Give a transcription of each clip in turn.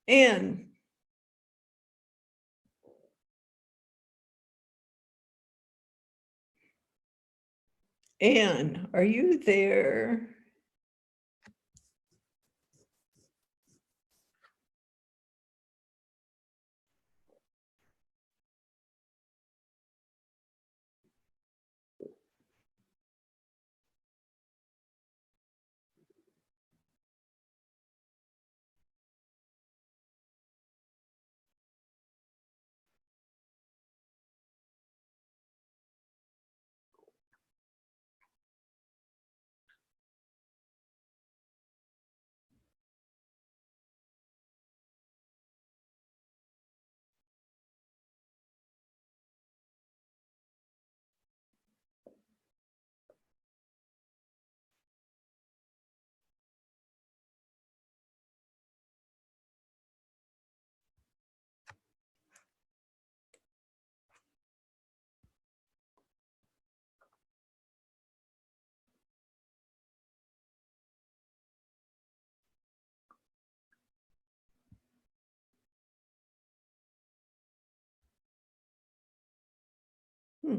Anne. Anne, are you there? Hmm.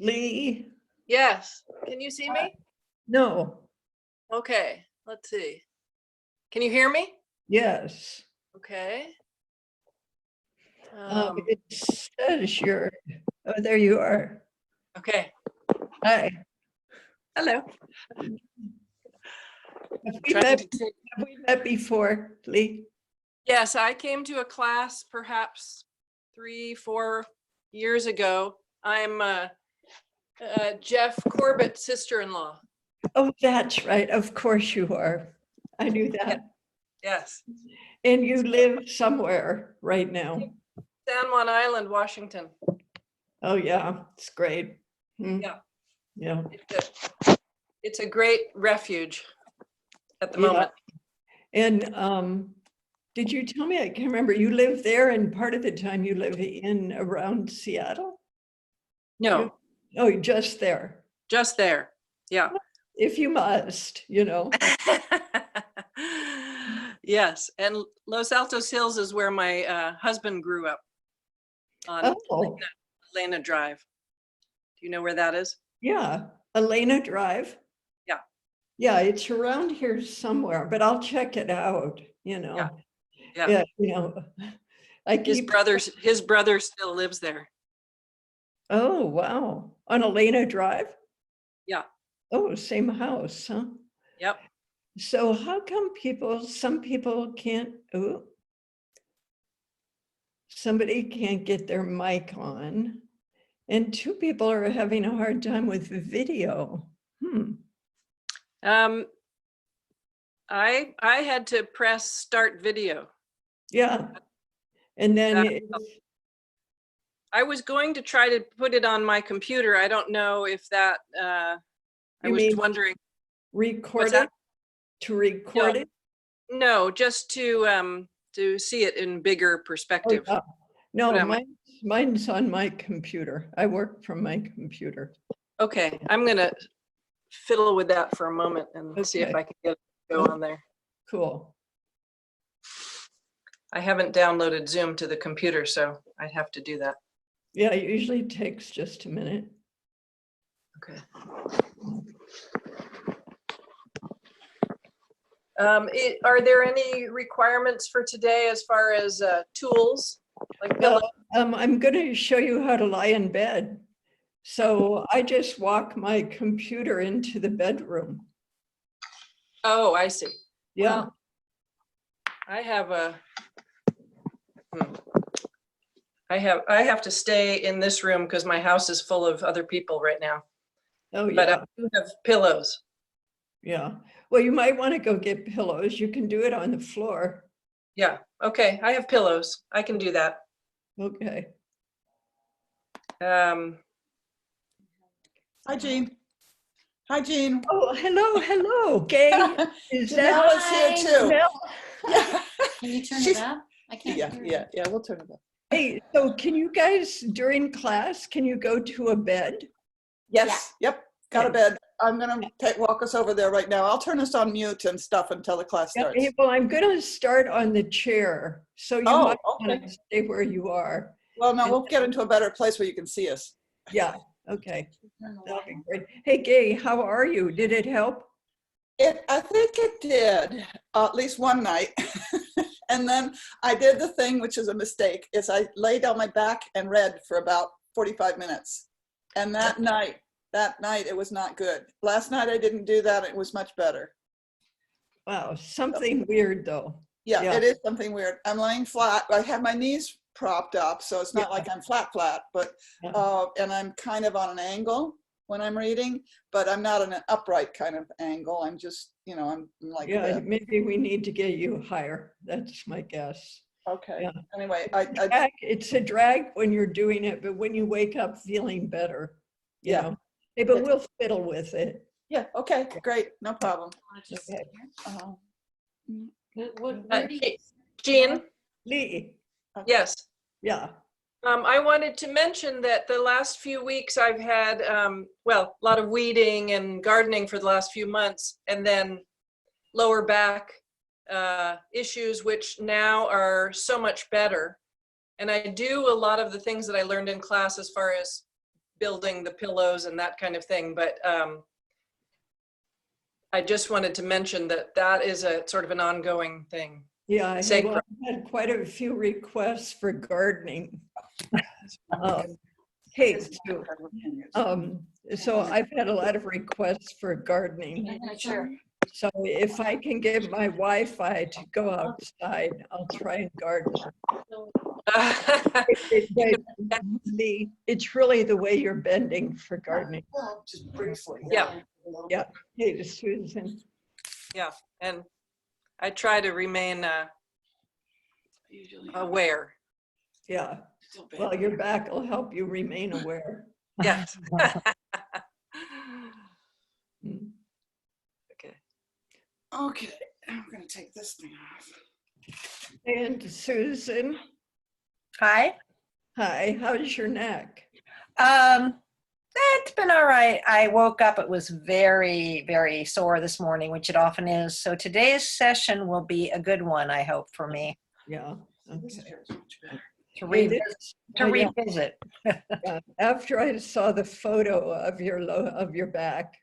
Lee? Yes. Can you see me? No. Okay. Let's see. Can you hear me? Yes. Okay. It says you're, oh, there you are. Okay. Hi. Hello. Have we met before, Lee? Yes, I came to a class perhaps 3-4 years ago. I'm Jeff Corbett's sister-in-law. Oh, that's right. Of course you are. I knew that. Yes. And you live somewhere right now. San Juan Island, Washington. Oh, yeah. It's great. Hmm. Yeah. Yeah. It's a great refuge at the Yeah. moment. And did you tell me, I can't remember, you live there and part of the time you live in around Seattle? No, Oh, just there. just there. Yeah. If you must, you know. Yes, and Los Altos Hills is where my husband grew up on Oh, Elena Drive. Do you know where that is? yeah. Elena Drive. Yeah. Yeah, it's around here somewhere, but I'll check it out, you know. Yeah. Yeah. Yeah, you know. His brother still lives there. Oh, wow. On Elena Drive? Yeah. Oh, same house, huh? Yep. So how come some people can't, oh, somebody can't get their mic on, and two people are having a hard time with video? I had to press start video. Yeah. And then I was going to try to put it on my computer. I don't know if that, I was wondering. Record it? To record it? No, just to see it in bigger perspective. Oh, yeah. No, mine's on my computer. I work from my computer. Okay, I'm gonna fiddle with that for a moment and see if I can get it to go on there. Cool. I haven't downloaded Zoom to the computer, so I'd have to do that. Yeah, it usually takes just a minute. Okay. Are there any requirements for today as far as tools? Like I'm going to show you how to lie in bed. So I just walk my computer into the bedroom. Oh, I see. Yeah. Well, I have a. I have to stay in this room because my house is full of other people right now. Oh, yeah. But I do have pillows. Yeah. Well, you might want to go get pillows. You can do it on the floor. Yeah, okay, I have pillows. I can do that. Okay. Um, Hi, Jean. Hi, Jean. Oh, hello, Gay. Is Janelle that is here too. Janelle? Yeah, Can you turn She's- it up? I can't. yeah, hear yeah, it. yeah, we'll turn it up. Hey, so can you guys, during class, can you go to a bed? Yes, yep, got a Okay. bed. I'm gonna walk us over there right now. I'll turn us on mute and stuff until the class Yeah, starts. hey, well, I'm going to start on the chair, so you Oh, might want okay. to stay where you are. Well, no, we'll get into a better place where you can see us. Yeah, okay, Turn the that'll light be on. great. Hey, Gay, how are you? Did it help? I think it did, at least one night. And then I did the thing, which is a mistake, is I laid on my back and read for about 45 minutes. And that night, it was not good. Last night I didn't do that. It was much better. Wow, something weird though. Yeah, Yeah. it is something weird. I'm laying flat. I have my knees propped up, so it's not Yeah. like I'm flat, but, Yeah. and I'm kind of on an angle when I'm reading, but I'm not in an upright kind of angle. I'm just, I'm like Yeah, that. maybe we need to get you higher. That's my guess. Okay. Yeah. Anyway, It's a drag when you're doing it, but when you wake up feeling better, you Yeah. know. Hey, but Yeah. we'll fiddle with it. yeah, okay, great, no problem. Wanna just Okay. sit here? Uh, Where do you- Jean, Lee, yes. yeah, I wanted to mention that the last few weeks I've had, well, a lot of weeding and gardening for the last few months, and then lower back issues, which now are so much better. And I do a lot of the things that I learned in class as far as building the pillows and that kind of thing. But I just wanted to mention that that is a sort of an ongoing thing. yeah. I Sacred. had quite a few requests for gardening. Hey, so I've had a lot of requests for gardening. I'm not sure. So if I can get my Wi-Fi to go outside, I'll try and garden. Lee, it's really the way you're bending for gardening. Just briefly. Yeah. Yeah. Hey, Susan. And I try to remain aware. Yeah. Well, your back will help you remain aware. Yes. Mm. Okay. Okay, I'm gonna take this thing off. And Susan, Hi. hi, how's your neck? It's been all right. I woke up, it was very, very sore this morning, which it often is. So today's session will be a good one, I hope, for me Yeah. Okay. to Hey, revisit. this- oh, yeah. Yeah, after I saw the photo of your back,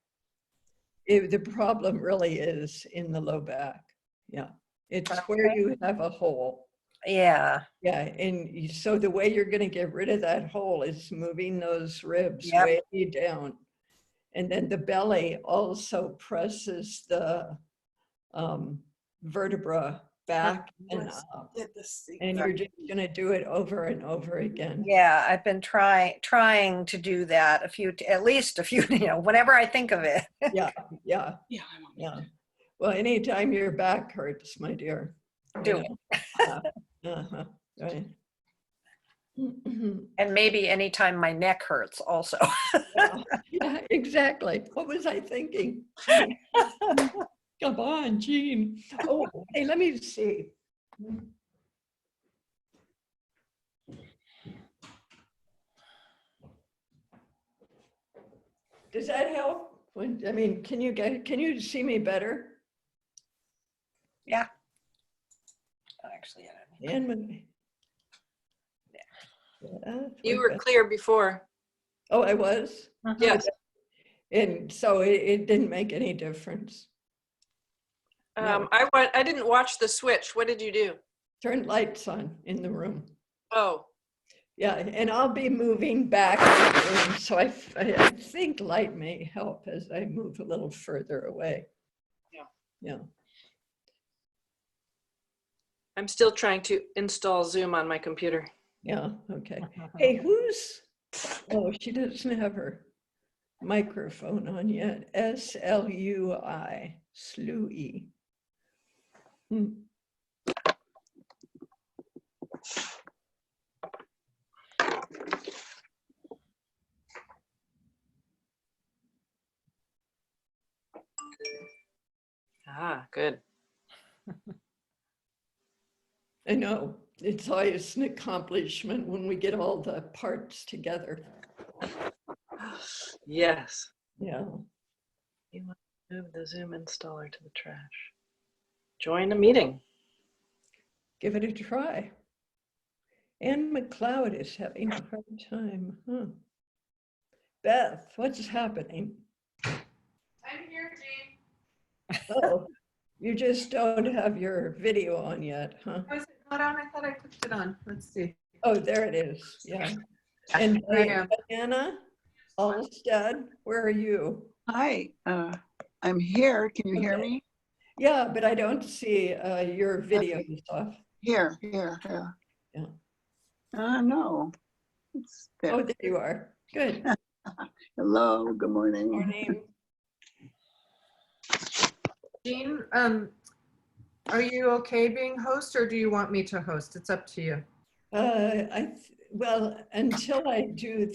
the problem really is in the low back. Yeah, it's where Okay. you have a hole. Yeah. Yeah, and so the way you're going to get rid of that hole is moving those ribs Yep. way down, and then the belly also presses the vertebra back and up. Get this thing. And you're just going to do it over and over again. Yeah, I've been trying to do that at least a few, whenever I think of it. Yeah, yeah, Yeah, I won't. yeah. Well, anytime your back hurts, my dear. Do it. Uh-huh, right. And maybe anytime my neck hurts also. Yeah, exactly. What was I thinking? Come on, Jean. Oh, hey, let me see. Does that help? I mean, can you see me better? Yeah. Actually, I don't know. And You were clear before. Oh, I was? Mhm. Yes. And so it didn't make any difference. No. I didn't watch the switch. What did you do? Turn lights on in the room. Oh, Yeah, and I'll be moving back in the room, so I think light may help as I move a little further away. Yeah. Yeah. I'm still trying to install Zoom on my computer. Yeah, okay. Hey, oh, she doesn't have her microphone on yet. SLUI, Slewy. Hmm. Ah, good. I know, it's always an accomplishment when we get all the parts together. Yes. Yeah. You want to move the Zoom installer to the trash. Join a meeting. Give it a try. Ann McLeod is having a hard time, huh? Beth, what's happening? I'm here, Jane. Oh, you just don't have your video on yet, huh? Was it not on? I thought I clicked it on. Let's see. Oh, there it is, yeah. And I am. Diana Alstad, where are you? Hi, I'm here. Can you hear Okay. me? Yeah, but I don't see your video stuff. Here. Yeah. No. It's there. Oh, there you are. Good. Hello, good morning. Morning. Jean, are you okay being host or do you want me to host? It's up to you. Well, until I do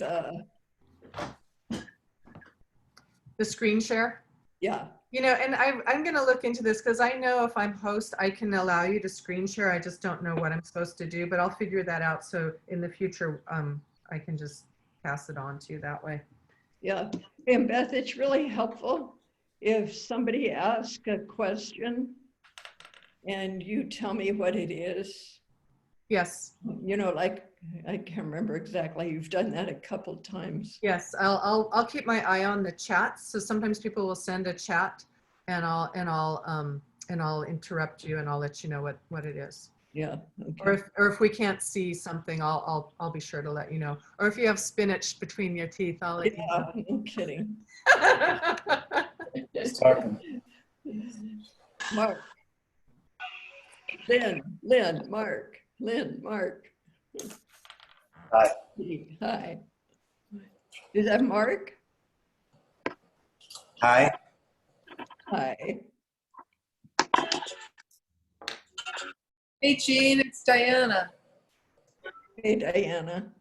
The screen share? yeah, You know, and I'm going to look into this because I know if I'm host, I can allow you to screen share. I just don't know what I'm supposed to do, but I'll figure that out. So in the future, I can just pass it on to you that way. yeah. And Beth, it's really helpful if somebody asks a question and you tell me what it is. Yes. You know, like, I can't remember exactly. You've done that a couple times. Yes, I'll keep my eye on the chat. So sometimes people will send a chat and I'll interrupt you and I'll let you know what it is. Yeah. Or Okay. if we can't see something, I'll be sure to let you know. Or if you have spinach between your teeth, I'll let you Yeah, no kidding. know. Mark. Lynn, Mark. Hi. Hi. Is that Mark? Hi. Hi. Hey, Jean, it's Diana. Hey, Diana.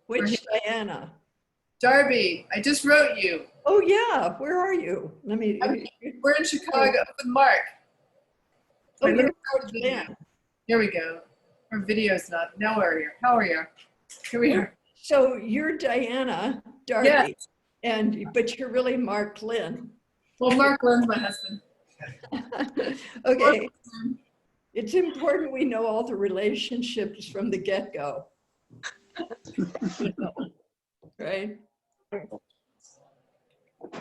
Which Diana? Darby, I just wrote you. Oh, yeah. Where are you? Let me. We're in Chicago with Mark. Oh, Wait, let you're me start the video. Lynn. Here we go. Our video's not. Now we're here. How are you? Here we are. So you're Diana Darby, Yes. but you're really Mark Lynn. Well, Mark Lynn's my husband. Okay. It's important we know all the relationships from the get-go. Right?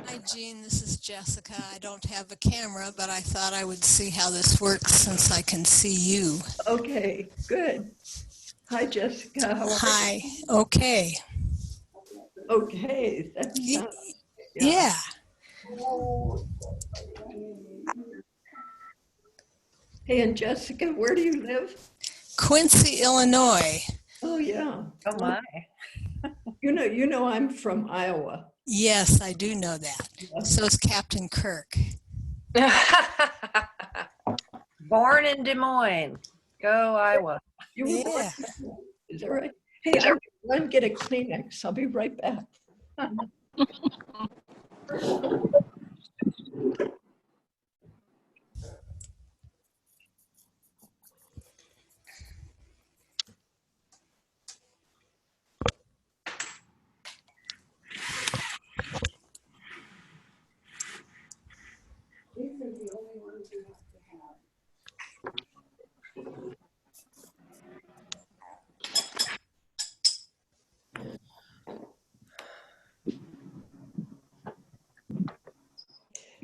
Hi, Jean. This is Jessica. I don't have a camera, but I thought I would see how this works since I can see you. Okay, good. Hi, Jessica. How are Hi. Okay. you? Okay. That sounds, Yeah. Hey, and Jessica, where do you live? Quincy, Illinois. Oh, yeah. Oh my. You know, I'm from Iowa. Yes, I do know that. So is Captain Kirk. Born in Des Moines. Go Iowa. You were born- Yeah. Is that right? Hey, I'm going to get a Kleenex. I'll be right back.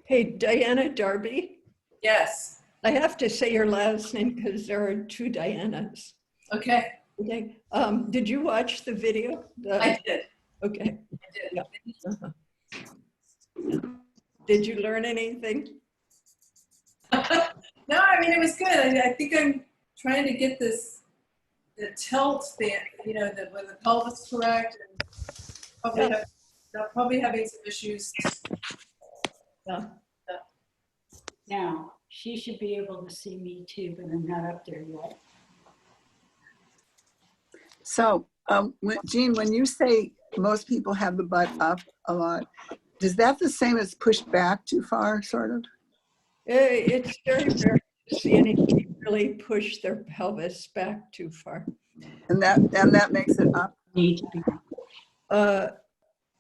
Hey, Diana Darby. Yes. I have to say your last name because there are two Dianas. Okay. Okay. Did you watch the video? I did. Okay. I did. Yeah. Uh-huh. Did you learn anything? No, I mean, it was good. I think I'm trying to get the tilt, where the pelvis is correct. And probably, Yeah. probably having some issues Yeah. Now, she should be able to see me too, but I'm not up there yet. So, Jean, when you say most people have the butt up a lot, is that the same as pushed back too far, sort of? It's very rare to see anybody really push their pelvis back too far. And that makes it up? Need to be.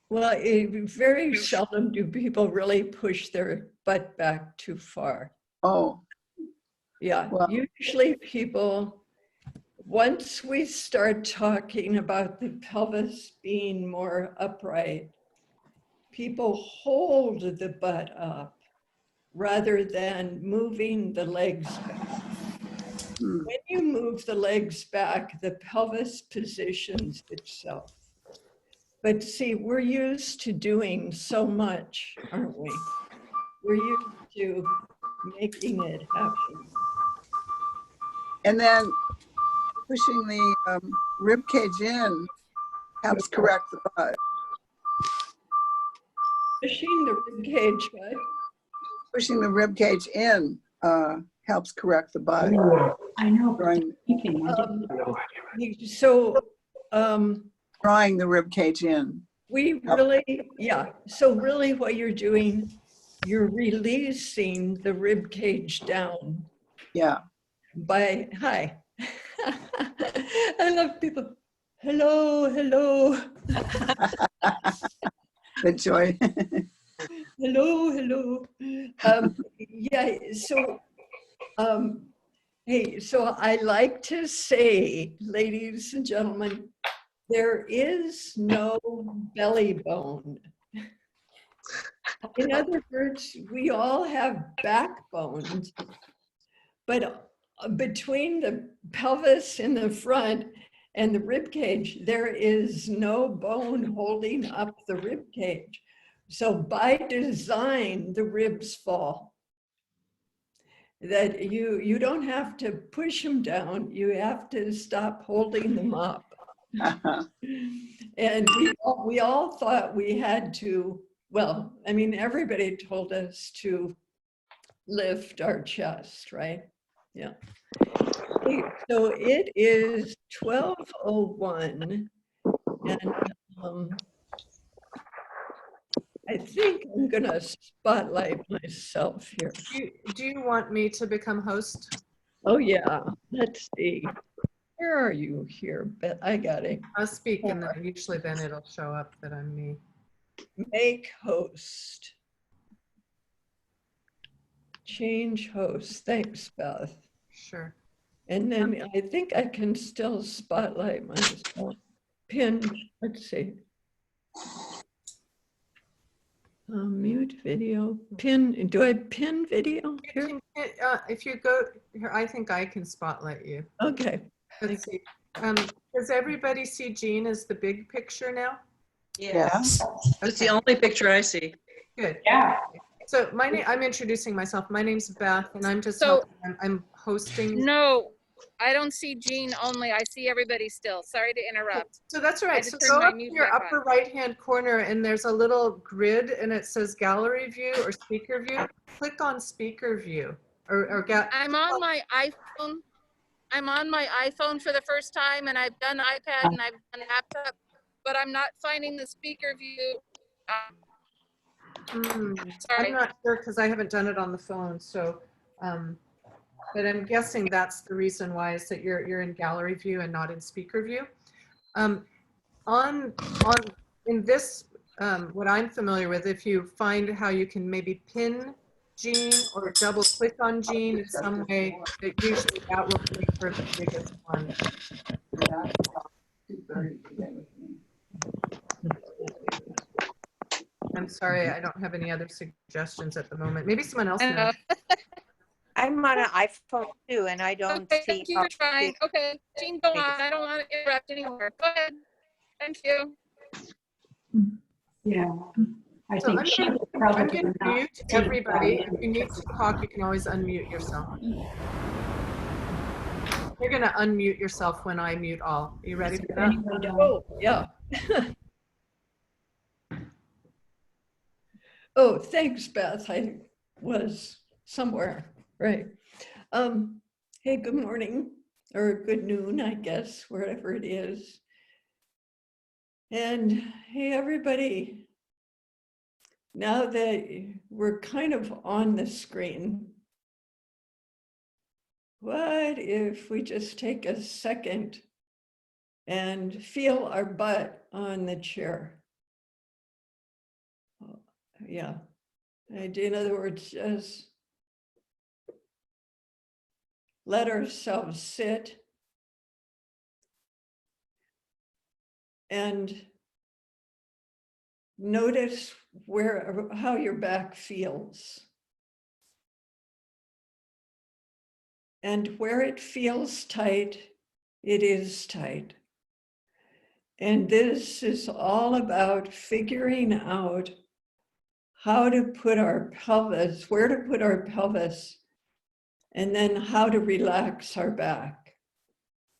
Well, very seldom do people really push their butt back too far. Oh, Yeah, well, usually people, once we start talking about the pelvis being more upright, people hold the butt up rather than moving the legs back. hmm. When you move the legs back, the pelvis positions itself. But see, we're used to doing so much, aren't we? We're used to making it happen. And then pushing the rib cage in helps correct the butt. Pushing the rib cage, right? Pushing the rib cage in helps correct the butt. I know, but Drawing, thinking I didn't. So drawing the rib cage in. we really, yeah. So really what you're doing, you're releasing the rib cage down Yeah. by, hi. I love people. Hello, hello. The joy. Hello, hello. Yeah, so, hey, so I like to say, ladies and gentlemen, there is no belly bone. In other words, we all have backbones, but between the pelvis in the front and the rib cage, there is no bone holding up the rib cage. So by design, the ribs fall. That you don't have to push them down, you have to stop holding them up. And we all thought we had to, well, I mean, everybody told us to lift our chest, right? Yeah. Okay, so it is 12:01, and I think I'm gonna spotlight myself here. Do you want me to become host? Oh yeah, let's see. Where are you here? But I got it. I'll speak and then usually then it'll show up that I'm me. Make host. Change host. Thanks, Beth. Sure. And then I think I can still spotlight myself. Pin, let's see. Mute video, pin, do I pin video here? If you go here, I think I can spotlight you. Okay. Let's see. Does everybody see Jean as the big picture now? Yes. It's the only picture I see. Good. Yeah. So I'm introducing myself. My name's Beth, and I'm just So- I'm hosting. No, I don't see Jean only. I see everybody still. Sorry to interrupt. So that's all I right. just So turned go my up to mute your back on. upper right-hand corner, and there's a little grid, and it says Gallery View or Speaker View. Click on Speaker View, or I'm on my iPhone. I'm on my iPhone for the first time, and I've done iPad and I've done laptop, but I'm not finding the speaker view. Sorry. I'm not sure because I haven't done it on the phone. So, but I'm guessing that's the reason why is that you're in Gallery View and not in Speaker View. In this, what I'm familiar with, if you find how you can maybe pin Jean or double click on Jean in some way, that usually that will make her the biggest one. I'm sorry, I don't have any other suggestions at the moment. Maybe someone else knows. I'm on an iPhone too, and I don't Okay, see. thank you for trying. Okay, Jean, go on. I don't want to interrupt anymore. Go ahead. Thank you. Yeah. I So think I'm she gonna, would probably I'm gonna not mute see everybody. that. If you need to talk, you can always unmute yourself. You're gonna unmute yourself when I mute all. Are you ready for that? Oh, yeah. Oh, thanks, Beth. I was somewhere, right. Hey, good morning, or good noon, I guess, wherever it is. And hey, everybody. Now that we're kind of on the screen, what if we just take a second and feel our butt on the chair? Yeah, in other words, just let ourselves sit and notice how your back feels. And where it feels tight, it is tight. And this is all about figuring out how to put our pelvis, where to put our pelvis, and then how to relax our back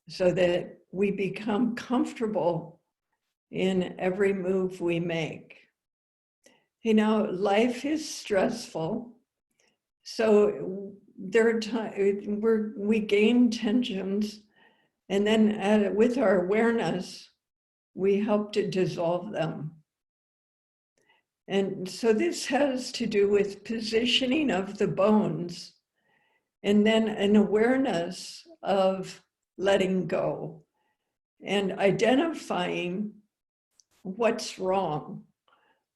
so that we become comfortable in every move we make. You know, life is stressful. So there are times we gain tensions, and then with our awareness, we help to dissolve them. And so this has to do with positioning of the bones, and then an awareness of letting go and identifying what's wrong.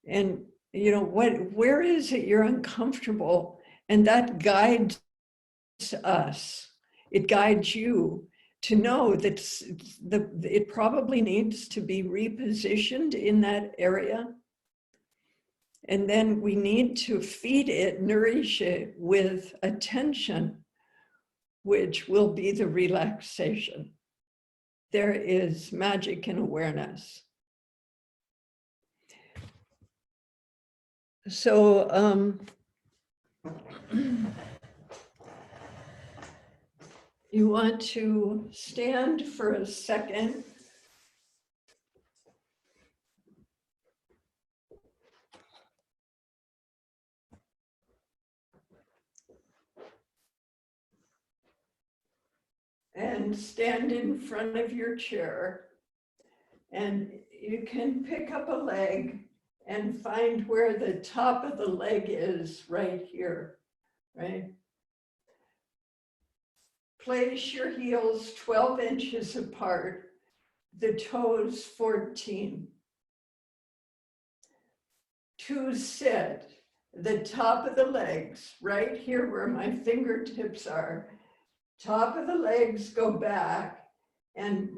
And, you know, where is it you're uncomfortable? And that guides us. It guides you to know that it probably needs to be repositioned in that area. And then we need to feed it, nourish it with attention, which will be the relaxation. There is magic in awareness. So, you want to stand for a second. And stand in front of your chair. And you can pick up a leg and find where the top of the leg is right here, right? Place your heels 12 inches apart, the toes 14. To sit, the top of the legs, right here where my fingertips are, top of the legs go back, and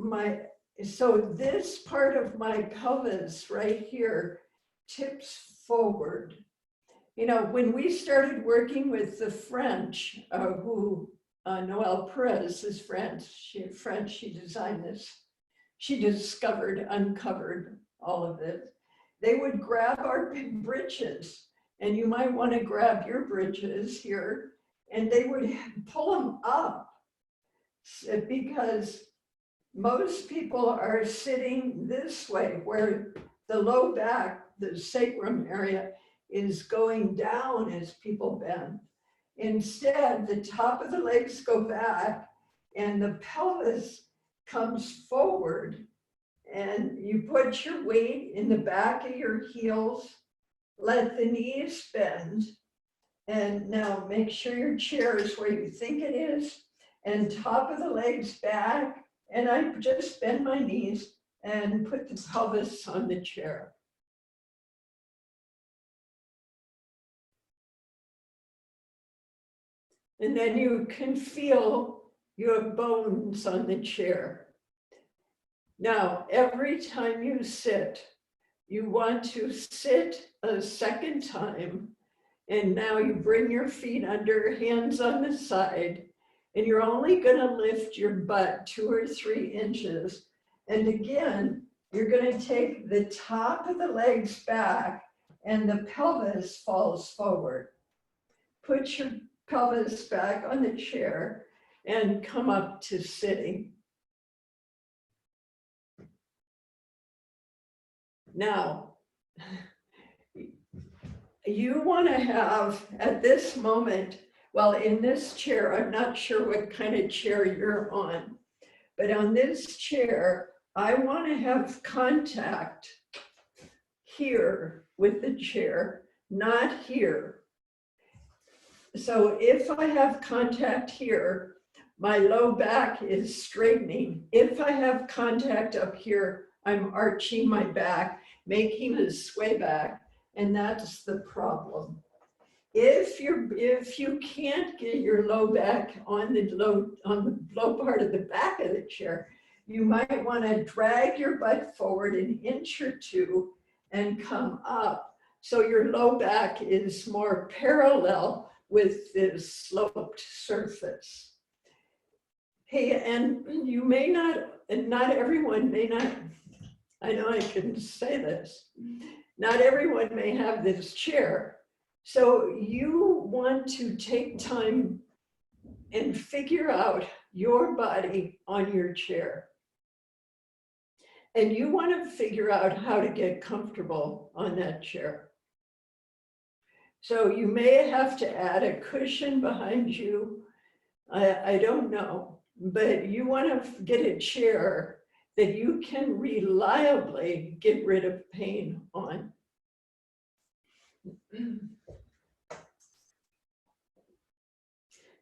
so this part of my pelvis right here tips forward. You know, when we started working with the French, Noelle Perez is French, she designed this. She uncovered all of it. They would grab our britches, and you might want to grab your britches here, and they would pull them up because most people are sitting this way, where the low back, the sacrum area, is going down as people bend. Instead, the top of the legs go back and the pelvis comes forward, and you put your weight in the back of your heels, let the knees bend, and now make sure your chair is where you think it is, and top of the legs back, and I just bend my knees and put the pelvis on the chair. And then you can feel your bones on the chair. Now, every time you sit, you want to sit a second time. And now you bring your feet under, hands on the side, and you're only going to lift your butt 2 or 3 inches. And again, you're going to take the top of the legs back and the pelvis falls forward. Put your pelvis back on the chair and come up to sitting. Now, you want to have at this moment, well, in this chair, I'm not sure what kind of chair you're on, but on this chair, I want to have contact here with the chair, not here. So if I have contact here, my low back is straightening. If I have contact up here, I'm arching my back, making a sway back, and that's the problem. If you can't get your low back on the low part of the back of the chair, you might want to drag your butt forward an inch or two and come up, so your low back is more parallel with this sloped surface. Hey, and you may not, and not everyone may not, I know I shouldn't say this, not everyone may have this chair. So you want to take time and figure out your body on your chair. And you want to figure out how to get comfortable on that chair. So you may have to add a cushion behind you. I don't know, but you want to get a chair that you can reliably get rid of pain on.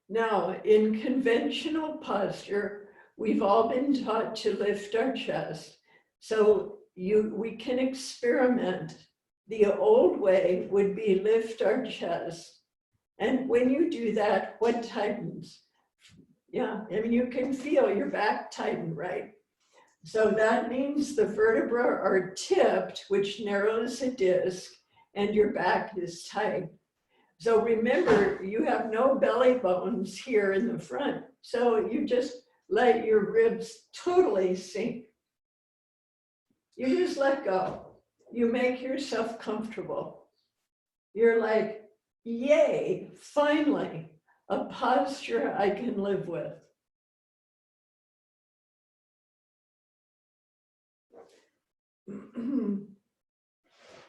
Now, in conventional posture, we've all been taught to lift our chest. So we can experiment. The old way would be lift our chest. And when you do that, what tightens? Yeah, I mean, you can feel your back tighten, right? So that means the vertebrae are tipped, which narrows the disc, and your back is tight. So remember, you have no belly bones here in the front. So you just let your ribs totally sink. You just let go. You make yourself comfortable. You're like, yay, finally, a posture I can live with.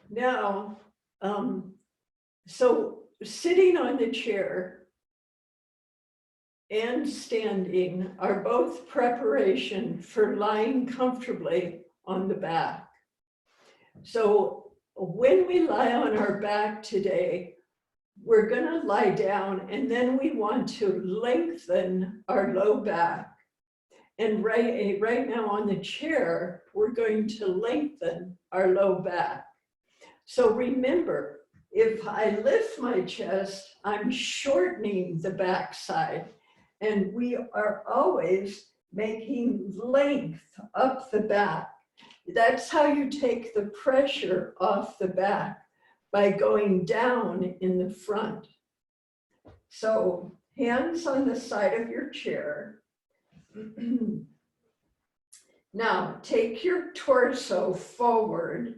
Now, so sitting on the chair and standing are both preparation for lying comfortably on the back. So when we lie on our back today, we're going to lie down, and then we want to lengthen our low back. And right now on the chair, we're going to lengthen our low back. So remember, if I lift my chest, I'm shortening the back side, and we are always making length up the back. That's how you take the pressure off the back, by going down in the front. So hands on the side of your chair. Now take your torso forward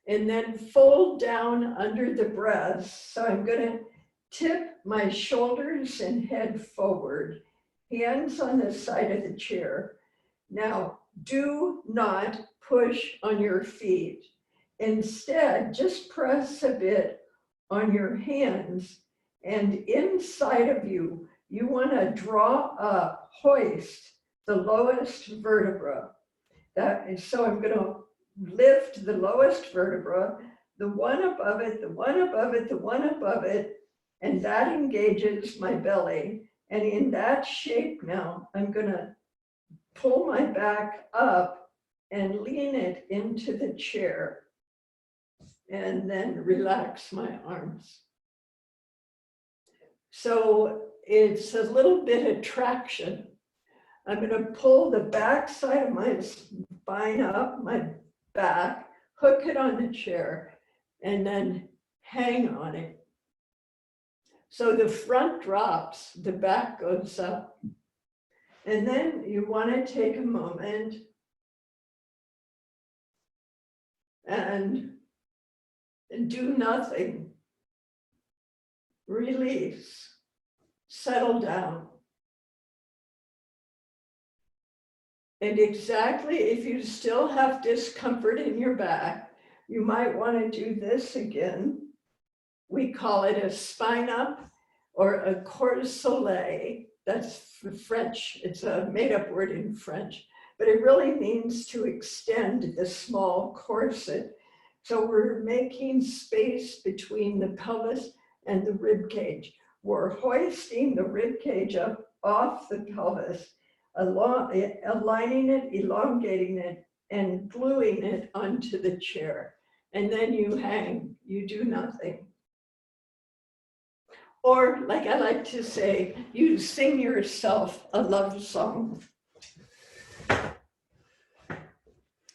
and then fold down under the breast. So I'm going to tip my shoulders and head forward, hands on the side of the chair. Now, do not push on your feet. Instead, just press a bit on your hands, and inside of you, you want to draw up, hoist the lowest vertebra. So I'm going to lift the lowest vertebra, the one above it, the one above it, the one above it, and that engages my belly. And in that shape now, I'm going to pull my back up and lean it into the chair, and then relax my arms. So it's a little bit of traction. I'm going to pull the back side of my spine up, my back, hook it on the chair, and then hang on it. So the front drops, the back goes up. And then you want to take a moment and do nothing. Release. Settle down. And exactly, if you still have discomfort in your back, you might want to do this again. We call it a spine up or a corps soleil. That's French. It's a made-up word in French, but it really means to extend the small corset. So we're making space between the pelvis and the rib cage. We're hoisting the rib cage up off the pelvis, aligning it, elongating it, and gluing it onto the chair. And then you hang, you do nothing. Or, like I like to say, you sing yourself a love song.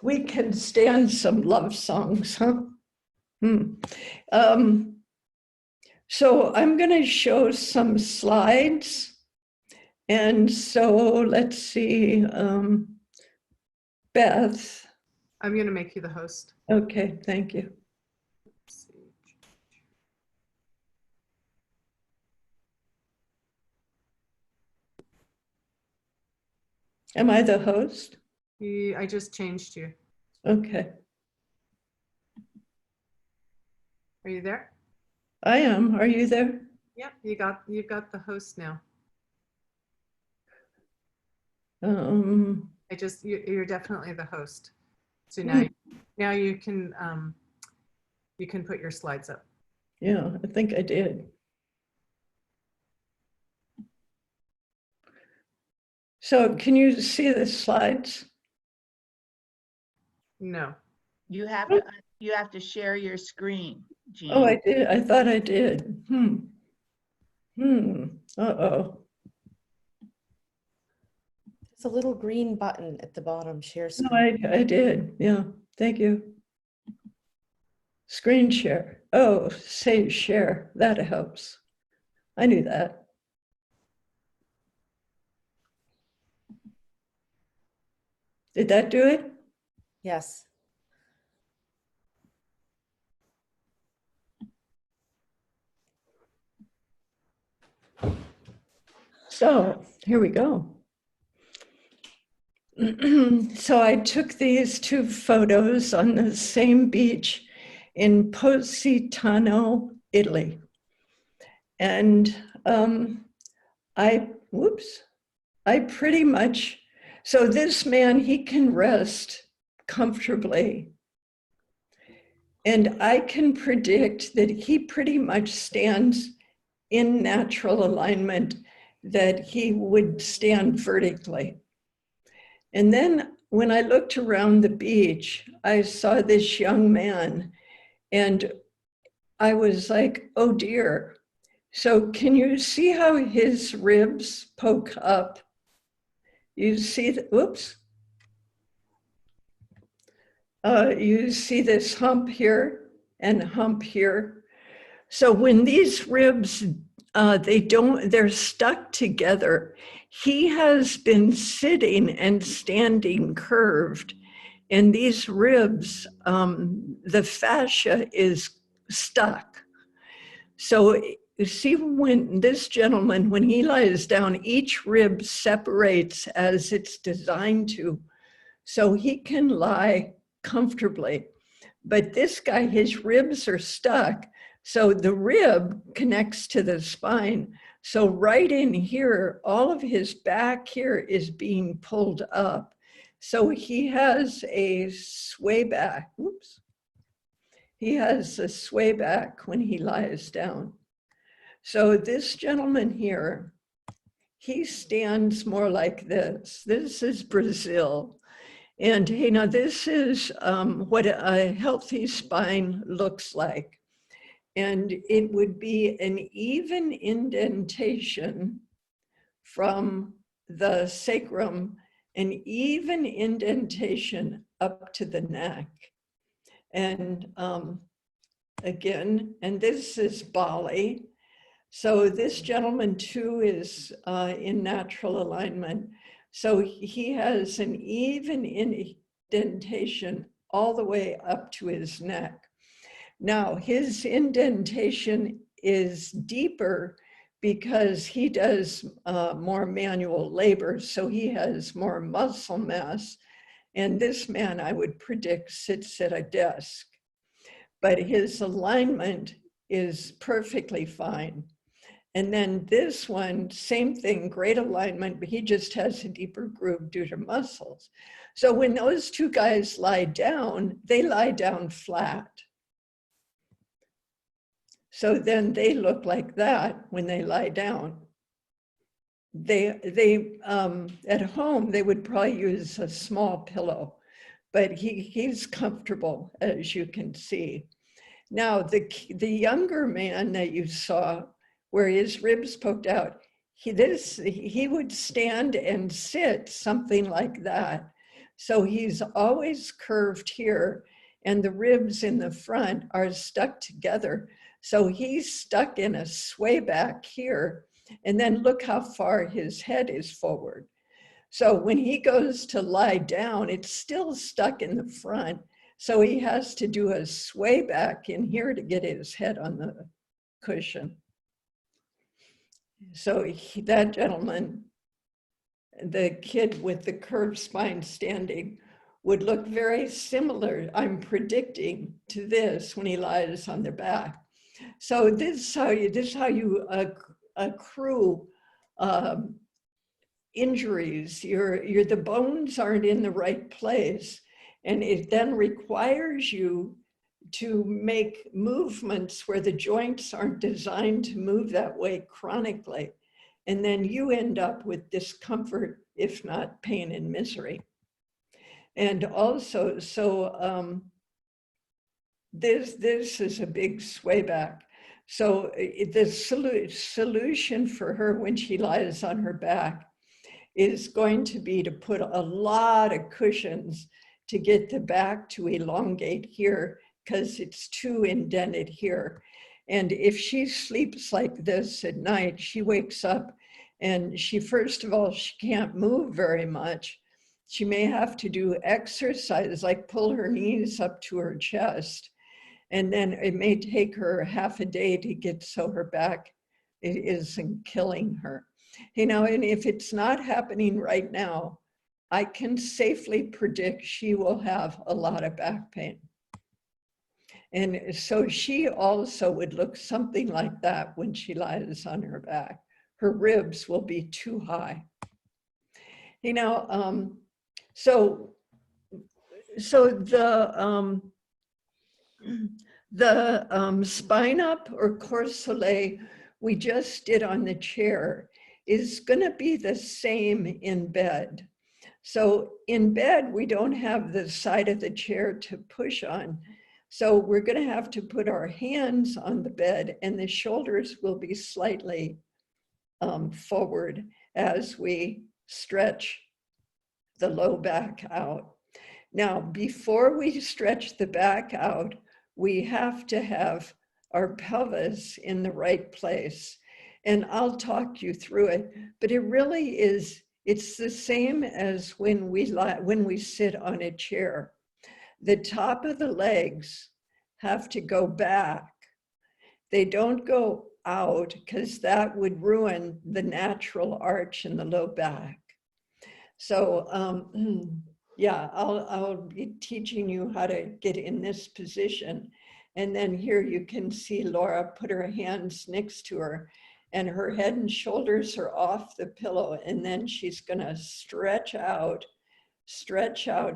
We can stand some love songs, huh? So I'm going to show some slides. And so let's see, Beth. I'm going to make you the host. Okay, thank you. Let's see. Am I the host? I just changed you. Okay, Are you there? I am. Are you there? Yep, you've got the host now. You're definitely the host. So now you can put your slides up. Yeah, I think I did. So can you see the slides? No. You have to share your screen, Jean. Oh, I did. I thought I did. Uh-oh. There's a little green button at the bottom, share screen. No, I did. Yeah, thank you. Screen share. Oh, say share. That helps. I knew that. Did that do it? Yes. So here we go. So I took these two photos on the same beach in Positano, Italy. And I pretty much, so this man, he can rest comfortably. And I can predict that he pretty much stands in natural alignment, that he would stand vertically. And then when I looked around the beach, I saw this young man and I was like, oh dear. So can you see how his ribs poke up? You see, whoops. You see this hump here and hump here. So when these ribs, they're stuck together. He has been sitting and standing curved, and these ribs, the fascia is stuck. So you see, when this gentleman, when he lies down, each rib separates as it's designed to, so he can lie comfortably. But this guy, his ribs are stuck. So the rib connects to the spine. So right in here, all of his back here is being pulled up. So he has a sway back. Oops. He has a sway back when he lies down. So this gentleman here, he stands more like this. This is Brazil. And you know, this is what a healthy spine looks like. And it would be an even indentation from the sacrum, an even indentation up to the neck. And again, and this is Bali. So this gentleman too is in natural alignment. So he has an even indentation all the way up to his neck. Now, his indentation is deeper because he does more manual labor, so he has more muscle mass. And this man, I would predict, sits at a desk. But his alignment is perfectly fine. And then this one, same thing, great alignment, but he just has a deeper groove due to muscles. So when those two guys lie down, they lie down flat. So then they look like that when they lie down. They at home, they would probably use a small pillow, but he's comfortable, as you can see. Now, the younger man that you saw, where his ribs poked out, he would stand and sit something like that. So he's always curved here, and the ribs in the front are stuck together. So he's stuck in a sway back here, and then look how far his head is forward. So when he goes to lie down, it's still stuck in the front. So he has to do a sway back in here to get his head on the cushion. So that gentleman, the kid with the curved spine standing, would look very similar, I'm predicting, to this when he lies on their back. So this is how you accrue injuries. The bones aren't in the right place, and it then requires you to make movements where the joints aren't designed to move that way chronically. And then you end up with discomfort, if not pain and misery. And also, so this is a big sway back. So the solution for her when she lies on her back is going to be to put a lot of cushions to get the back to elongate here, because it's too indented here. And if she sleeps like this at night, she wakes up and first of all, she can't move very much. She may have to do exercise, like pull her knees up to her chest. And then it may take her half a day to get so her back isn't killing her. You know, and if it's not happening right now, I can safely predict she will have a lot of back pain. And so she also would look something like that when she lies on her back. Her ribs will be too high. You know, so the spine up or corps soleil we just did on the chair is going to be the same in bed. So in bed, we don't have the side of the chair to push on. So we're going to have to put our hands on the bed, and the shoulders will be slightly forward as we stretch the low back out. Now, before we stretch the back out, we have to have our pelvis in the right place. And I'll talk you through it, but it really is, it's the same as when we sit on a chair. The top of the legs have to go back. They don't go out, because that would ruin the natural arch in the low back. So yeah, I'll be teaching you how to get in this position. And then here you can see Laura put her hands next to her, and her head and shoulders are off the pillow. And then she's gonna stretch out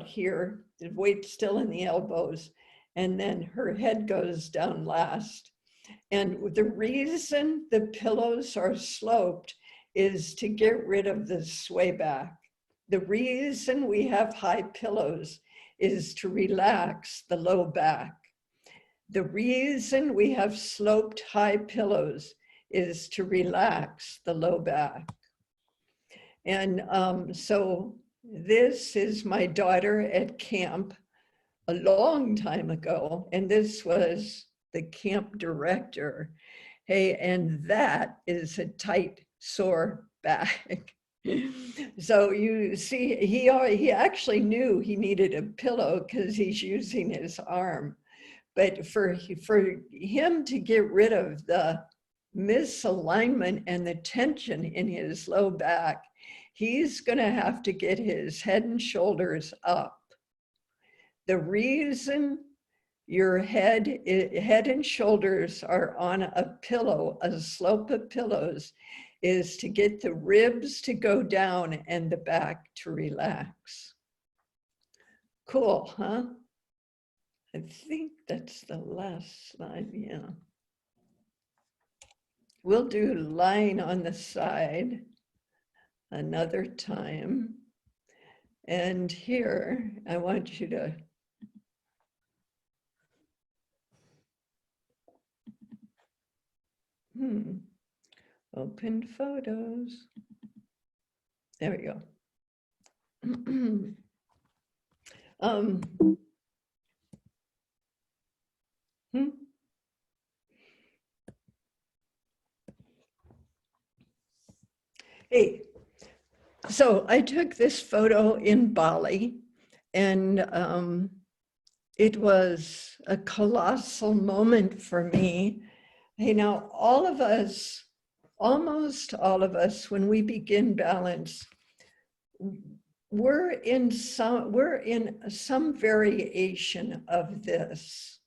here, the weight still in the elbows. And then her head goes down last. And the reason the pillows are sloped is to get rid of the sway back. The reason we have high pillows is to relax the low back. The reason we have sloped high pillows is to relax the low back. And so this is my daughter at camp a long time ago, and this was the camp director. Hey, and that is a tight, sore back. So you see, he actually knew he needed a pillow because he's using his arm. But for him to get rid of the misalignment and the tension in his low back, he's going to have to get his head and shoulders up. The reason your head and shoulders are on a pillow. A slope of pillows is to get the ribs to go down and the back to relax. Cool, huh? I think that's the last slide, yeah. We'll do lying on the side another time. And here, I want you to open photos. There we go. Hey, so I took this photo in Bali, and it was a colossal moment for me. Hey, now all of us, almost all of us, when we begin balance, we're in some variation of this.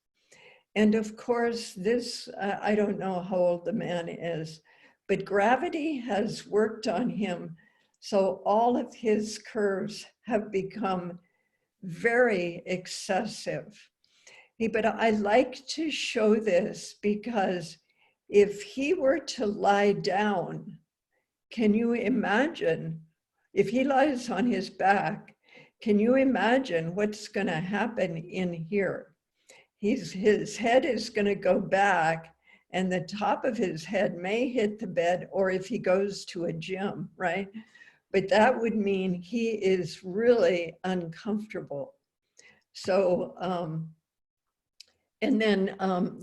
And of course, this, I don't know how old the man is, but gravity has worked on him. So all of his curves have become very excessive. But I like to show this because if he were to lie down, can you imagine, if he lies on his back, can you imagine what's going to happen in here? His head is going to go back, and the top of his head may hit the bed, or if he goes to a gym, right? But that would mean he is really uncomfortable. So, and then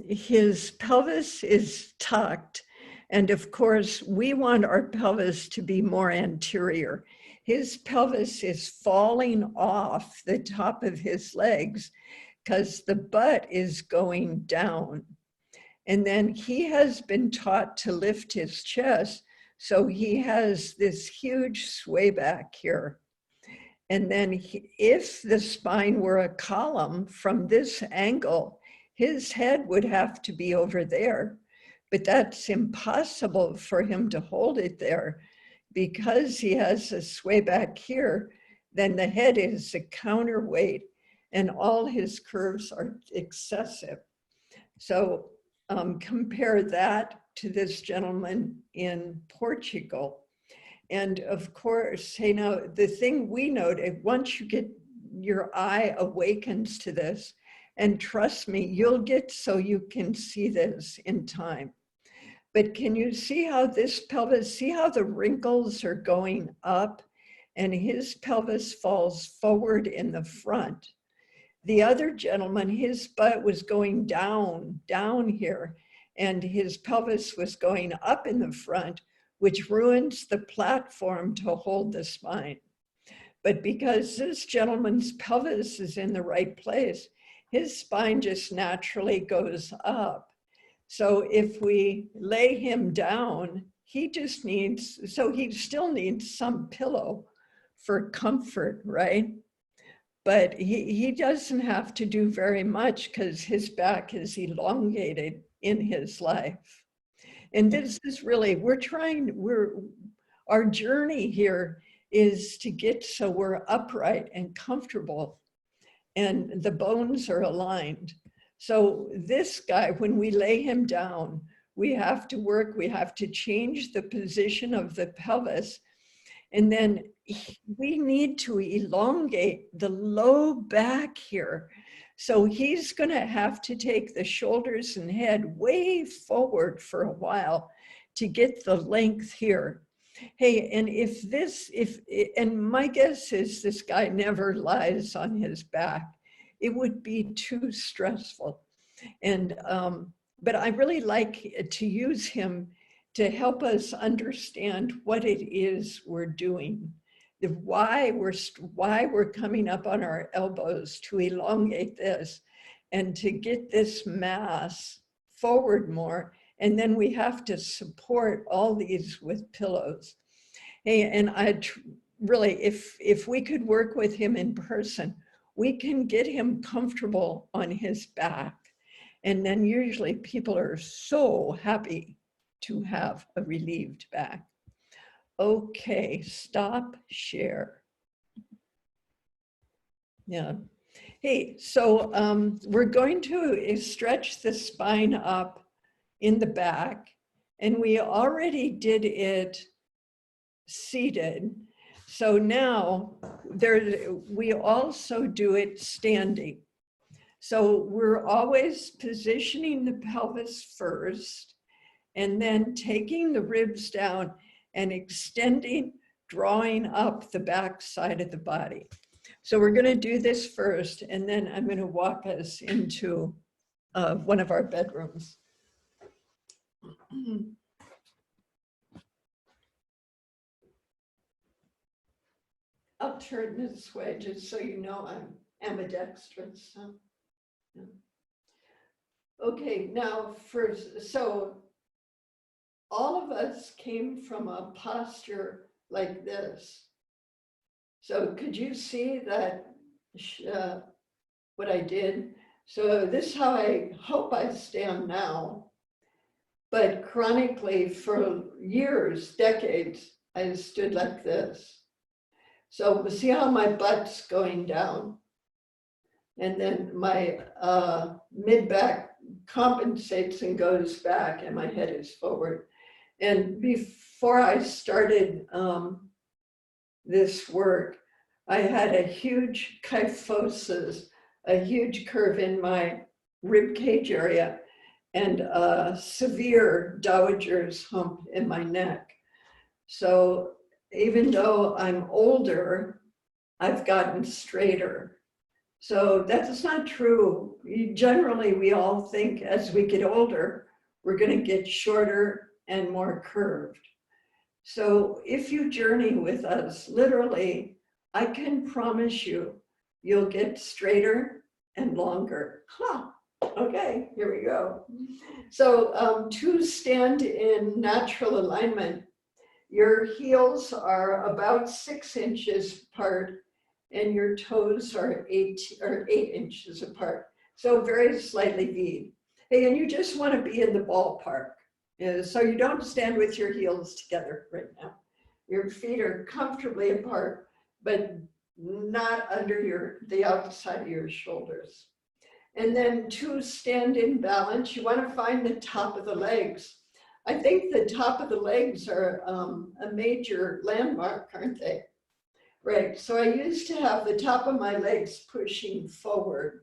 his pelvis is tucked. And of course, we want our pelvis to be more anterior. His pelvis is falling off the top of his legs because the butt is going down. And then he has been taught to lift his chest. So he has this huge sway back here. And then if the spine were a column from this angle, his head would have to be over there. But that's impossible for him to hold it there because he has a sway back here. Then the head is a counterweight and all his curves are excessive. So compare that to this gentleman in Portugal. And of course, you know, the thing we noted, once you get your eye awakens to this, and trust me, you'll get so you can see this in time. But can you see how this pelvis, see how the wrinkles are going up and his pelvis falls forward in the front? The other gentleman, his butt was going down here, and his pelvis was going up in the front, which ruins the platform to hold the spine. But because this gentleman's pelvis is in the right place, his spine just naturally goes up. So if we lay him down, he just needs, so he still needs some pillow for comfort, right? But he doesn't have to do very much because his back is elongated in his life. And this is really, our journey here is to get so we're upright and comfortable and the bones are aligned. So this guy, when we lay him down, we have to work, we have to change the position of the pelvis. And then we need to elongate the low back here. So he's going to have to take the shoulders and head way forward for a while to get the length here. Hey, and and my guess is this guy never lies on his back. It would be too stressful. And, but I really like to use him to help us understand what it is we're doing. Why we're coming up on our elbows to elongate this and to get this mass forward more. And then we have to support all these with pillows. Hey, and really, if we could work with him in person, we can get him comfortable on his back. And then usually people are so happy to have a relieved back. Okay, stop share. Yeah. Hey, so we're going to stretch the spine up in the back, and we already did it seated. So now we also do it standing. So we're always positioning the pelvis first, and then taking the ribs down and extending, drawing up the back side of the body. So we're going to do this first, and then I'm going to walk us into one of our bedrooms. I'll turn this way just so you know I'm ambidextrous. So. Yeah. Okay, now so all of us came from a posture like this. So could you see that what I did? So this is how I hope I stand now. But chronically for years, decades, I stood like this. So see how my butt's going down? And then my mid-back compensates and goes back, and my head is forward. And before I started this work, I had a huge kyphosis, a huge curve in my rib cage area, and a severe dowager's hump in my neck. So even though I'm older, I've gotten straighter. So that's not true. Generally, we all think as we get older, we're going to get shorter and more curved. So if you journey with us, literally, I can promise you, you'll get straighter and longer. Huh. Okay, here we go. So to stand in natural alignment, your heels are about 6 inches apart and your toes are 8 inches apart. So very slightly V. Hey, and you just want to be in the ballpark. So you don't stand with your heels together right now. Your feet are comfortably apart, but not under the outside of your shoulders. And then to stand in balance, you want to find the top of the legs. I think the top of the legs are a major landmark, aren't they? Right, so I used to have the top of my legs pushing forward.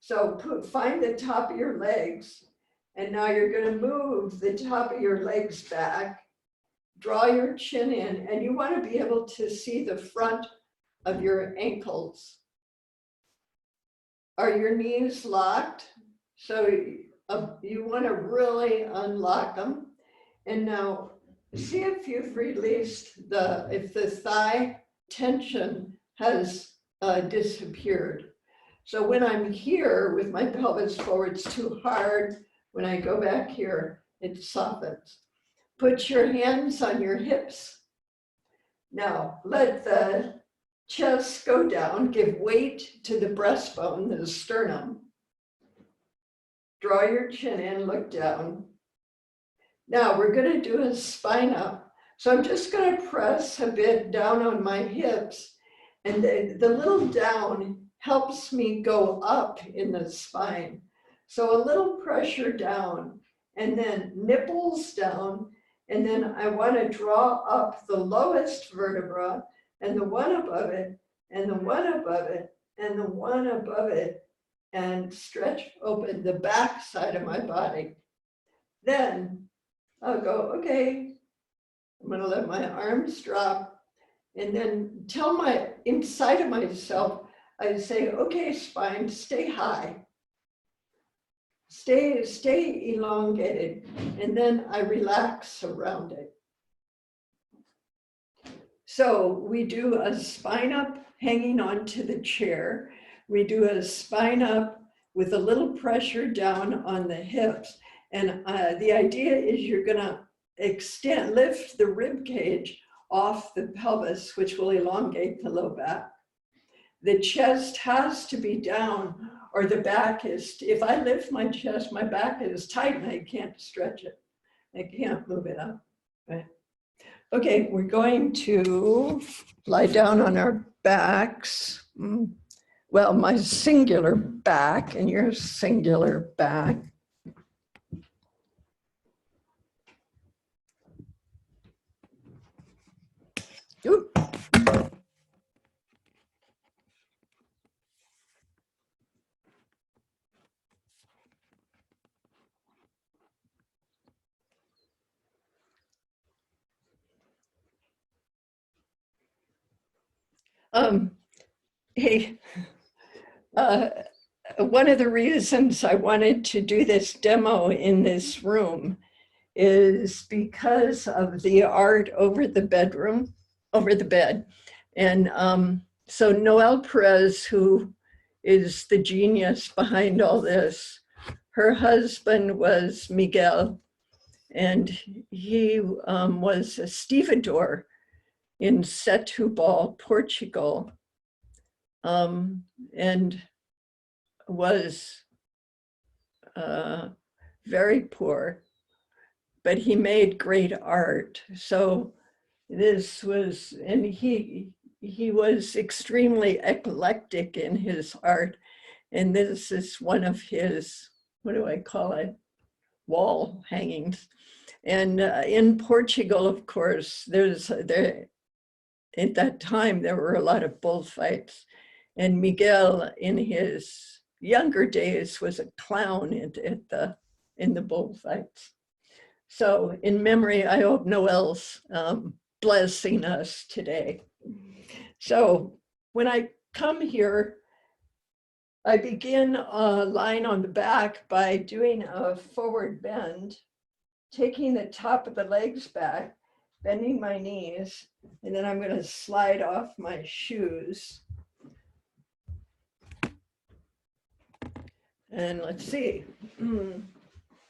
So find the top of your legs, and now you're going to move the top of your legs back, draw your chin in, and you want to be able to see the front of your ankles. Are your knees locked? So you want to really unlock them. And now see if you've released if the thigh tension has disappeared. So when I'm here with my pelvis forward, it's too hard. When I go back here, it softens. Put your hands on your hips. Now let the chest go down, give weight to the breastbone, the sternum. Draw your chin in, look down. Now we're going to do a spine up. So I'm just going to press a bit down on my hips, and the little down helps me go up in the spine. So a little pressure down, and then nipples down, and then I want to draw up the lowest vertebra, and the one above it, and the one above it, and the one above it, and stretch open the back side of my body. Then I'll go, okay, I'm going to let my arms drop, and then tell my inside of myself, I say, okay, spine, stay high. Stay elongated, and then I relax around it. So we do a spine up hanging onto the chair. We do a spine up with a little pressure down on the hips. And the idea is you're gonna lift the rib cage off the pelvis, which will elongate the low back. the chest has to be down or the back is, if I lift my chest, my back is tight and I can't stretch it. I can't move it up, right? Okay, we're going to lie down on our backs. Well, my singular back and your singular back. Ooh. Hey, one of the reasons I wanted to do this demo in this room is because of the art over the bedroom, over the bed. And so Noelle Perez, who is the genius behind all this, her husband was Miguel, and he was a stevedore in Setúbal, Portugal, and was very poor, but he made great art. So this was, and he was extremely eclectic in his art. And this is one of his, what do I call it? Wall hangings. And in Portugal, of course, at that time, there were a lot of bullfights. And Miguel, in his younger days, was a clown in the bullfights. So in memory, I hope Noelle's blessing us today. So when I come here, I begin lying on the back by doing a forward bend, taking the top of the legs back, bending my knees, and then I'm going to slide off my shoes. And let's see.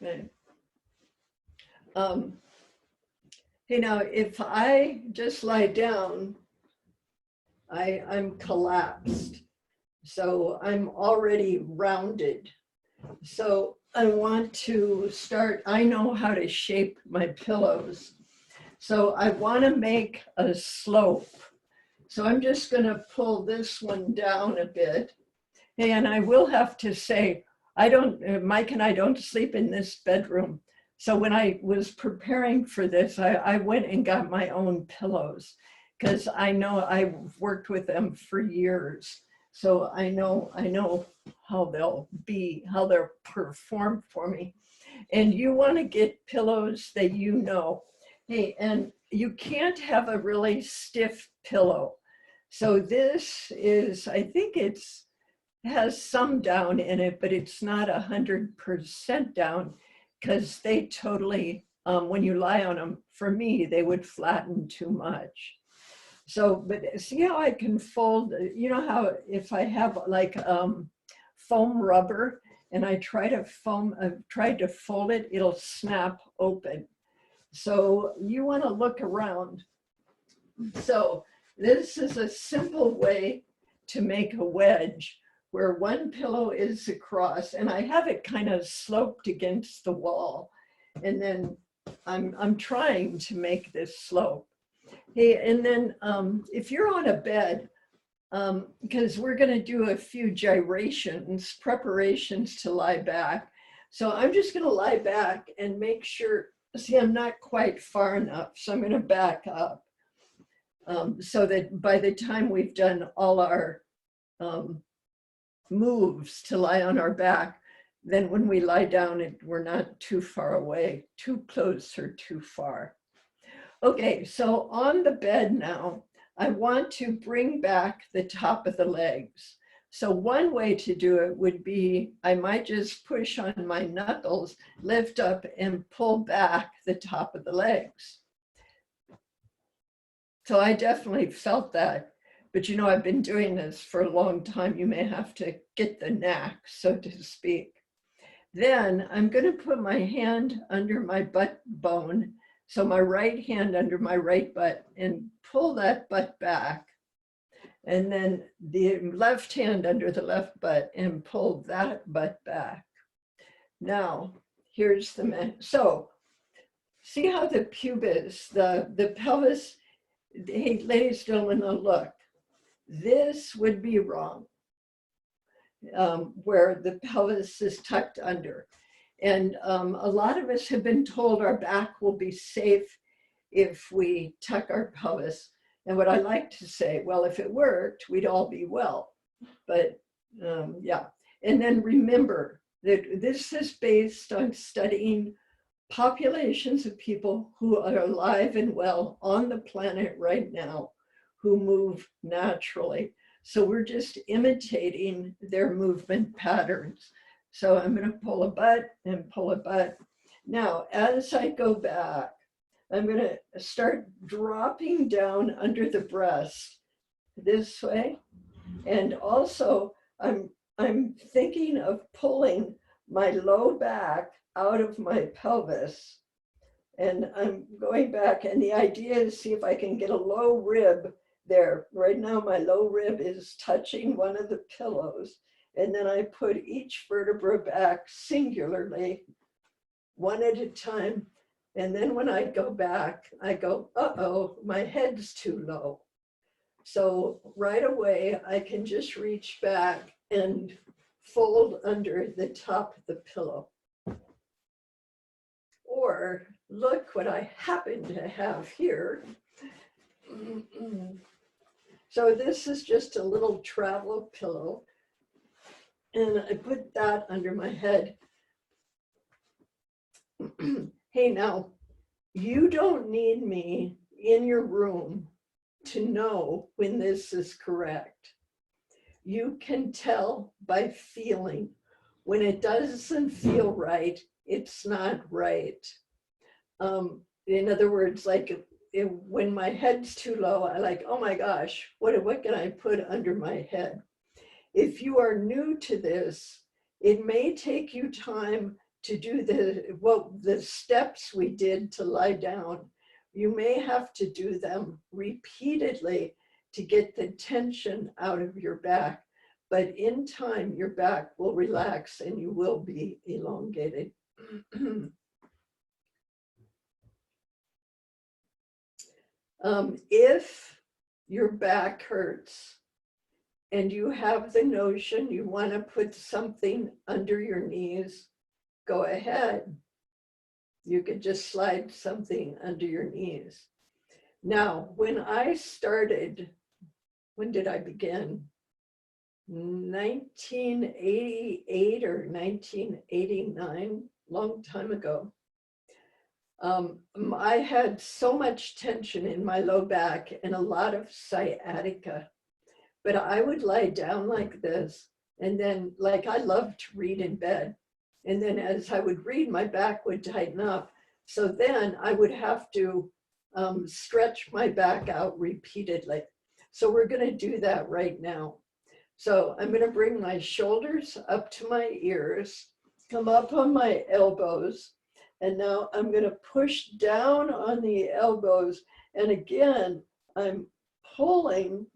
Okay. You know, if I just lie down, I'm collapsed. So I'm already rounded. So I want to start, I know how to shape my pillows. So I want to make a slope. So I'm just going to pull this one down a bit. And I will have to say, Mike and I don't sleep in this bedroom. So when I was preparing for this, I went and got my own pillows because I know I've worked with them for years. So I know how they'll perform for me. And you want to get pillows that you know. Hey, and you can't have a really stiff pillow. So this is, I think has some down in it, but it's not 100% down because they totally, when you lie on them, for me, they would flatten too much. So, but see how I can fold, you know how if I have like foam rubber and I try to fold it, it'll snap open. So you want to look around. So this is a simple way to make a wedge where one pillow is across and I have it kind of sloped against the wall. And then I'm trying to make this slope. Hey, and then if you're on a bed, because we're going to do a few gyrations, preparations to lie back. So I'm just going to lie back and make sure, see, I'm not quite far enough. So I'm going to back up so that by the time we've done all our moves to lie on our back, then when we lie down, we're not too far away, too close or too far. Okay, so on the bed now, I want to bring back the top of the legs. So one way to do it would be, I might just push on my knuckles, lift up and pull back the top of the legs. So I definitely felt that, but you know, I've been doing this for a long time. You may have to get the knack, so to speak. Then I'm going to put my hand under my butt bone. So my right hand under my right butt and pull that butt back. And then the left hand under the left butt and pull that butt back. Now, here's the man. So see how the pubis, the pelvis, hey, ladies and gentlemen, now look, this would be wrong, where the pelvis is tucked under. And a lot of us have been told our back will be safe if we tuck our pelvis. And what I like to say, well, if it worked, we'd all be well. But yeah, and then remember that this is based on studying populations of people who are alive and well on the planet right now, who move naturally. So we're just imitating their movement patterns. So I'm going to pull a butt and pull a butt. Now, as I go back, I'm going to start dropping down under the breast this way. And also I'm thinking of pulling my low back out of my pelvis. And I'm going back, and the idea is see if I can get a low rib there. Right now my low rib is touching one of the pillows. And then I put each vertebra back singularly, one at a time. And then when I go back, I go, uh-oh, my head's too low. So right away, I can just reach back and fold under the top of the pillow. Or look what I happen to have here. So this is just a little travel pillow. And I put that under my head. Hey, now, you don't need me in your room to know when this is correct. You can tell by feeling. When it doesn't feel right, it's not right. In other words, like when my head's too low, I like, oh my gosh, what can I put under my head? If you are new to this, it may take you time to do the steps we did to lie down. You may have to do them repeatedly to get the tension out of your back, but in time your back will relax and you will be elongated. If your back hurts and you have the notion you want to put something under your knees, go ahead. You could just slide something under your knees. Now, when I started, when did I begin? 1988 or 1989, long time ago. I had so much tension in my low back and a lot of sciatica, but I would lie down like this. And then, like, I love to read in bed. And then as I would read, my back would tighten up. So then I would have to stretch my back out repeatedly. So we're going to do that right now. So I'm going to bring my shoulders up to my ears, come up on my elbows, and now I'm going to push down on the elbows. And again, I'm pulling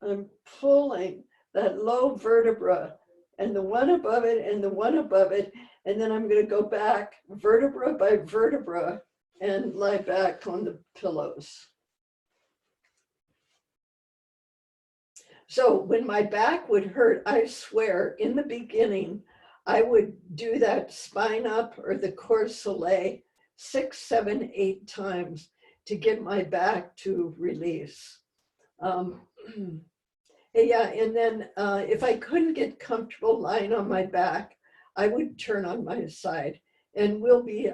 that low vertebra and the one above it and the one above it. And then I'm going to go back vertebra by vertebra and lie back on the pillows. So when my back would hurt, I swear in the beginning, I would do that spine up or the corps soleil 6, 7, 8 times to get my back to release. Yeah, and then if I couldn't get comfortable lying on my back, I would turn on my side. And we'll be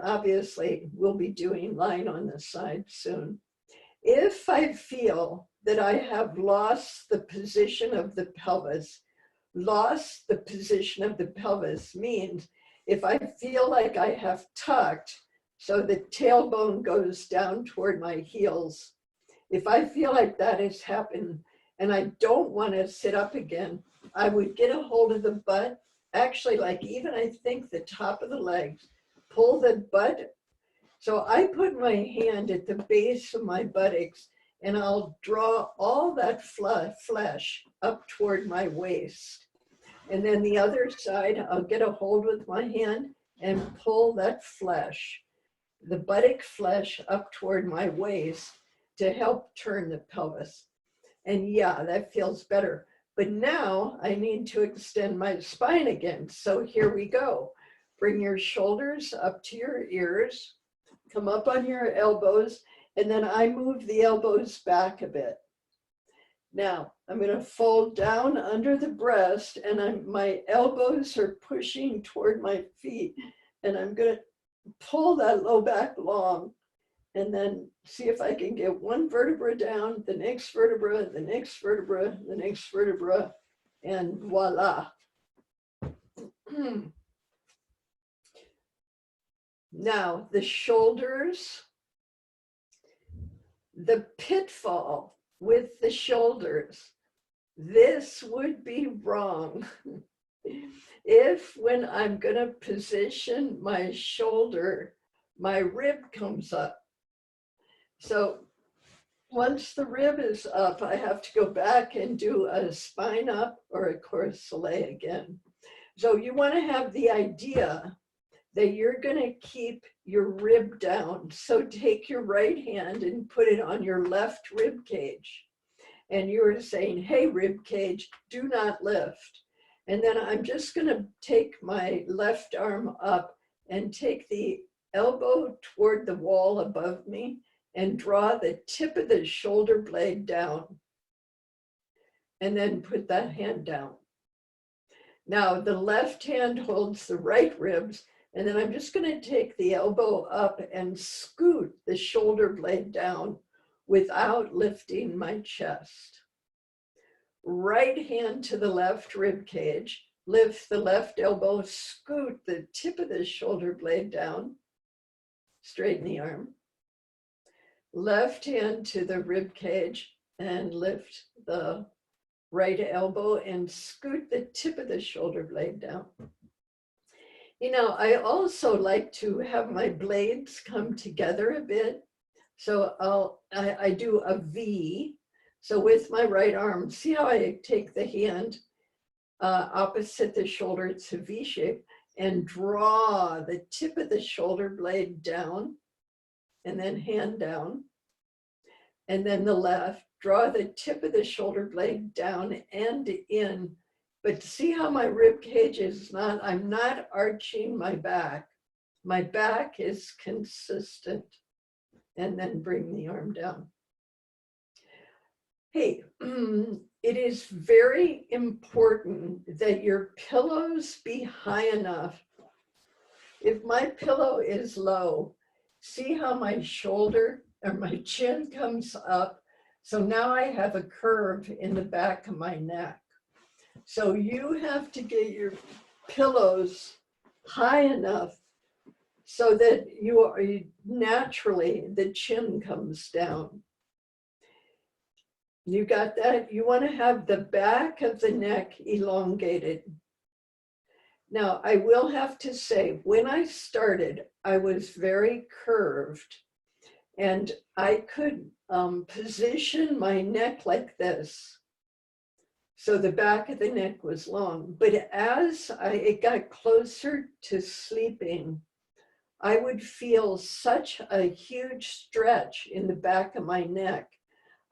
doing lying on the side soon. If I feel that I have lost the position of the pelvis, means if I feel like I have tucked, so the tailbone goes down toward my heels, if I feel like that has happened and I don't want to sit up again, I would get a hold of the butt, actually like even I think the top of the legs, pull the butt. So I put my hand at the base of my buttocks and I'll draw all that flesh up toward my waist. And then the other side, I'll get a hold with my hand and pull that flesh, the buttock flesh, up toward my waist to help turn the pelvis. And yeah, that feels better. But now I need to extend my spine again. So here we go. Bring your shoulders up to your ears, come up on your elbows, and then I move the elbows back a bit. Now I'm going to fold down under the breast, and my elbows are pushing toward my feet, and I'm going to pull that low back long, and then see if I can get one vertebra down, the next vertebra, the next vertebra, the next vertebra, and voila. Now the shoulders, the pitfall with the shoulders, this would be wrong. If when I'm gonna position my shoulder, my rib comes up. So once the rib is up, I have to go back and do a spine up or a corps soleil again. So you wanna have the idea that you're gonna keep your rib down. So take your right hand and put it on your left rib cage. And you're saying, hey, rib cage, do not lift. And then I'm just gonna take my left arm up and take the elbow toward the wall above me and draw the tip of the shoulder blade down. And then put that hand down. Now the left hand holds the right ribs, and then I'm just gonna take the elbow up and scoot the shoulder blade down without lifting my chest. Right hand to the left rib cage, lift the left elbow, scoot the tip of the shoulder blade down, straighten the arm. Left hand to the rib cage and lift the right elbow and scoot the tip of the shoulder blade down. You know, I also like to have my blades come together a bit. So I do a V. So with my right arm, see how I take the hand opposite the shoulder, it's a V shape, and draw the tip of the shoulder blade down, and then hand down. And then the left, draw the tip of the shoulder blade down and in. But see how my rib cage is not, I'm not arching my back. My back is consistent. And then bring the arm down. Hey, it is very important that your pillows be high enough. If my pillow is low, see how my shoulder or my chin comes up. So now I have a curve in the back of my neck. So you have to get your pillows high enough so that you are naturally, the chin comes down. You got that? You want to have the back of the neck elongated. Now, I will have to say, when I started, I was very curved, and I could position my neck like this. So the back of the neck was long. But as it got closer to sleeping, I would feel such a huge stretch in the back of my neck.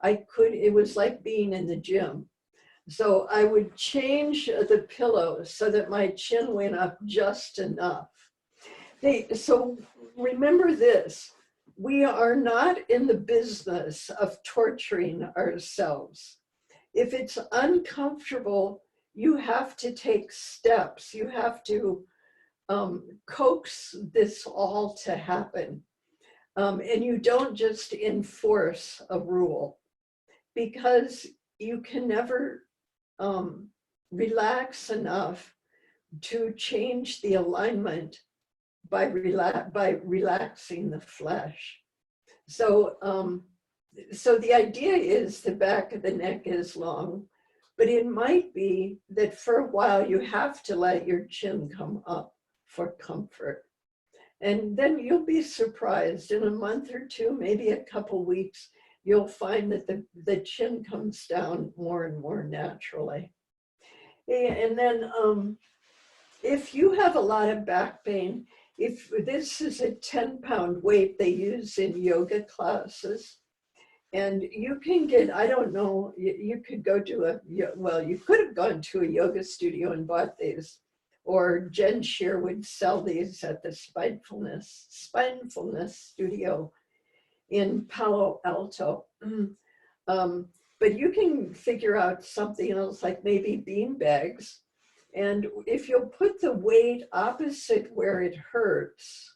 It was like being in the gym. So I would change the pillow so that my chin went up just enough. So remember this, we are not in the business of torturing ourselves. If it's uncomfortable, you have to take steps. You have to coax this all to happen. And you don't just enforce a rule, because you can never relax enough to change the alignment by relaxing the flesh. So the idea is the back of the neck is long, but it might be that for a while you have to let your chin come up for comfort. And then you'll be surprised in a month or two, maybe a couple weeks, you'll find that the chin comes down more and more naturally. And then if you have a lot of back pain, if this is a 10-pound weight they use in yoga classes, and you can get, I don't know, you could go to well, you could have gone to a yoga studio and bought these, or Jen Shear would sell these at the Spinefulness studio in Palo Alto. But you can figure out something else, like maybe bean bags. And if you'll put the weight opposite where it hurts,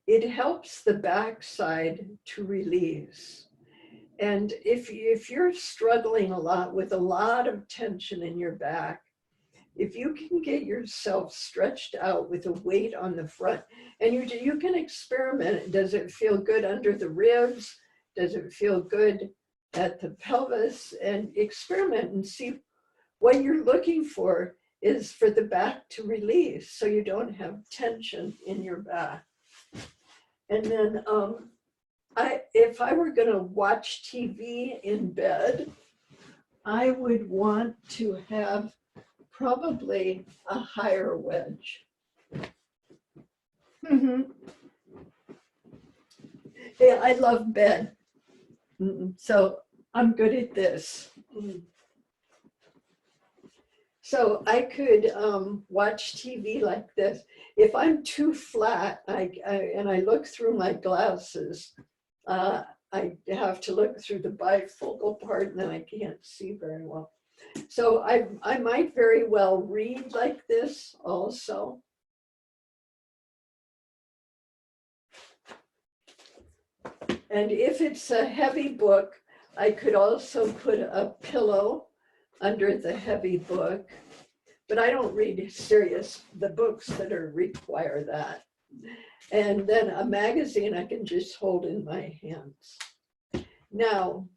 it helps the backside to release. And if you're struggling a lot with a lot of tension in your back, if you can get yourself stretched out with a weight on the front, and you can experiment. Does it feel good under the ribs? Does it feel good at the pelvis? And experiment and see. What you're looking for is for the back to release so you don't have tension in your back. And then if I were going to watch TV in bed, I would want to have probably a higher wedge. Yeah, I love bed. So I'm good at this. So I could watch TV like this. If I'm too flat and I look through my glasses, I have to look through the bifocal part and then I can't see very well. So I might very well read like this also. And if it's a heavy book, I could also put a pillow under the heavy book, but I don't read the books that require that. And then a magazine I can just hold in my hands. Now,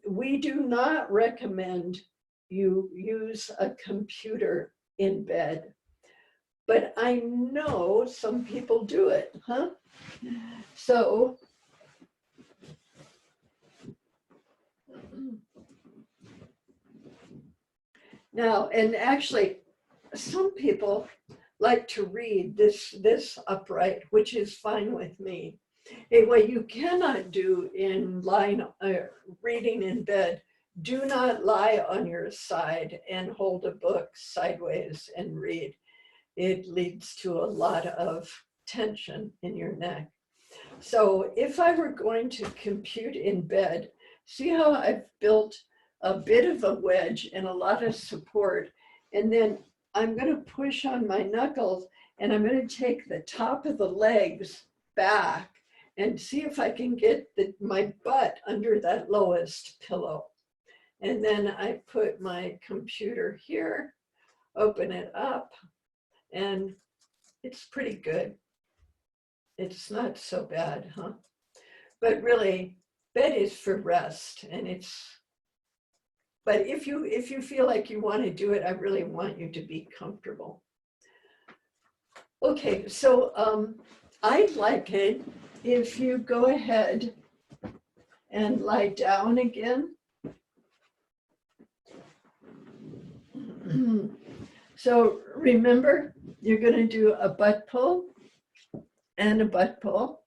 we do not recommend you use a computer in bed, but I know some people do it, huh? So, now, and actually, some people like to read this upright, which is fine with me. And what you cannot do in reading in bed, do not lie on your side and hold a book sideways and read. It leads to a lot of tension in your neck. So if I were going to compute in bed, see how I've built a bit of a wedge and a lot of support, and then I'm going to push on my knuckles and I'm going to take the top of the legs back and see if I can get my butt under that lowest pillow. And then I put my computer here, open it up, and it's pretty good. It's not so bad, huh? But really, bed is for rest, and but if you feel like you want to do it, I really want you to be comfortable. Okay, so I'd like it if you go ahead and lie down again. So remember, you're going to do a butt pull and a butt pull.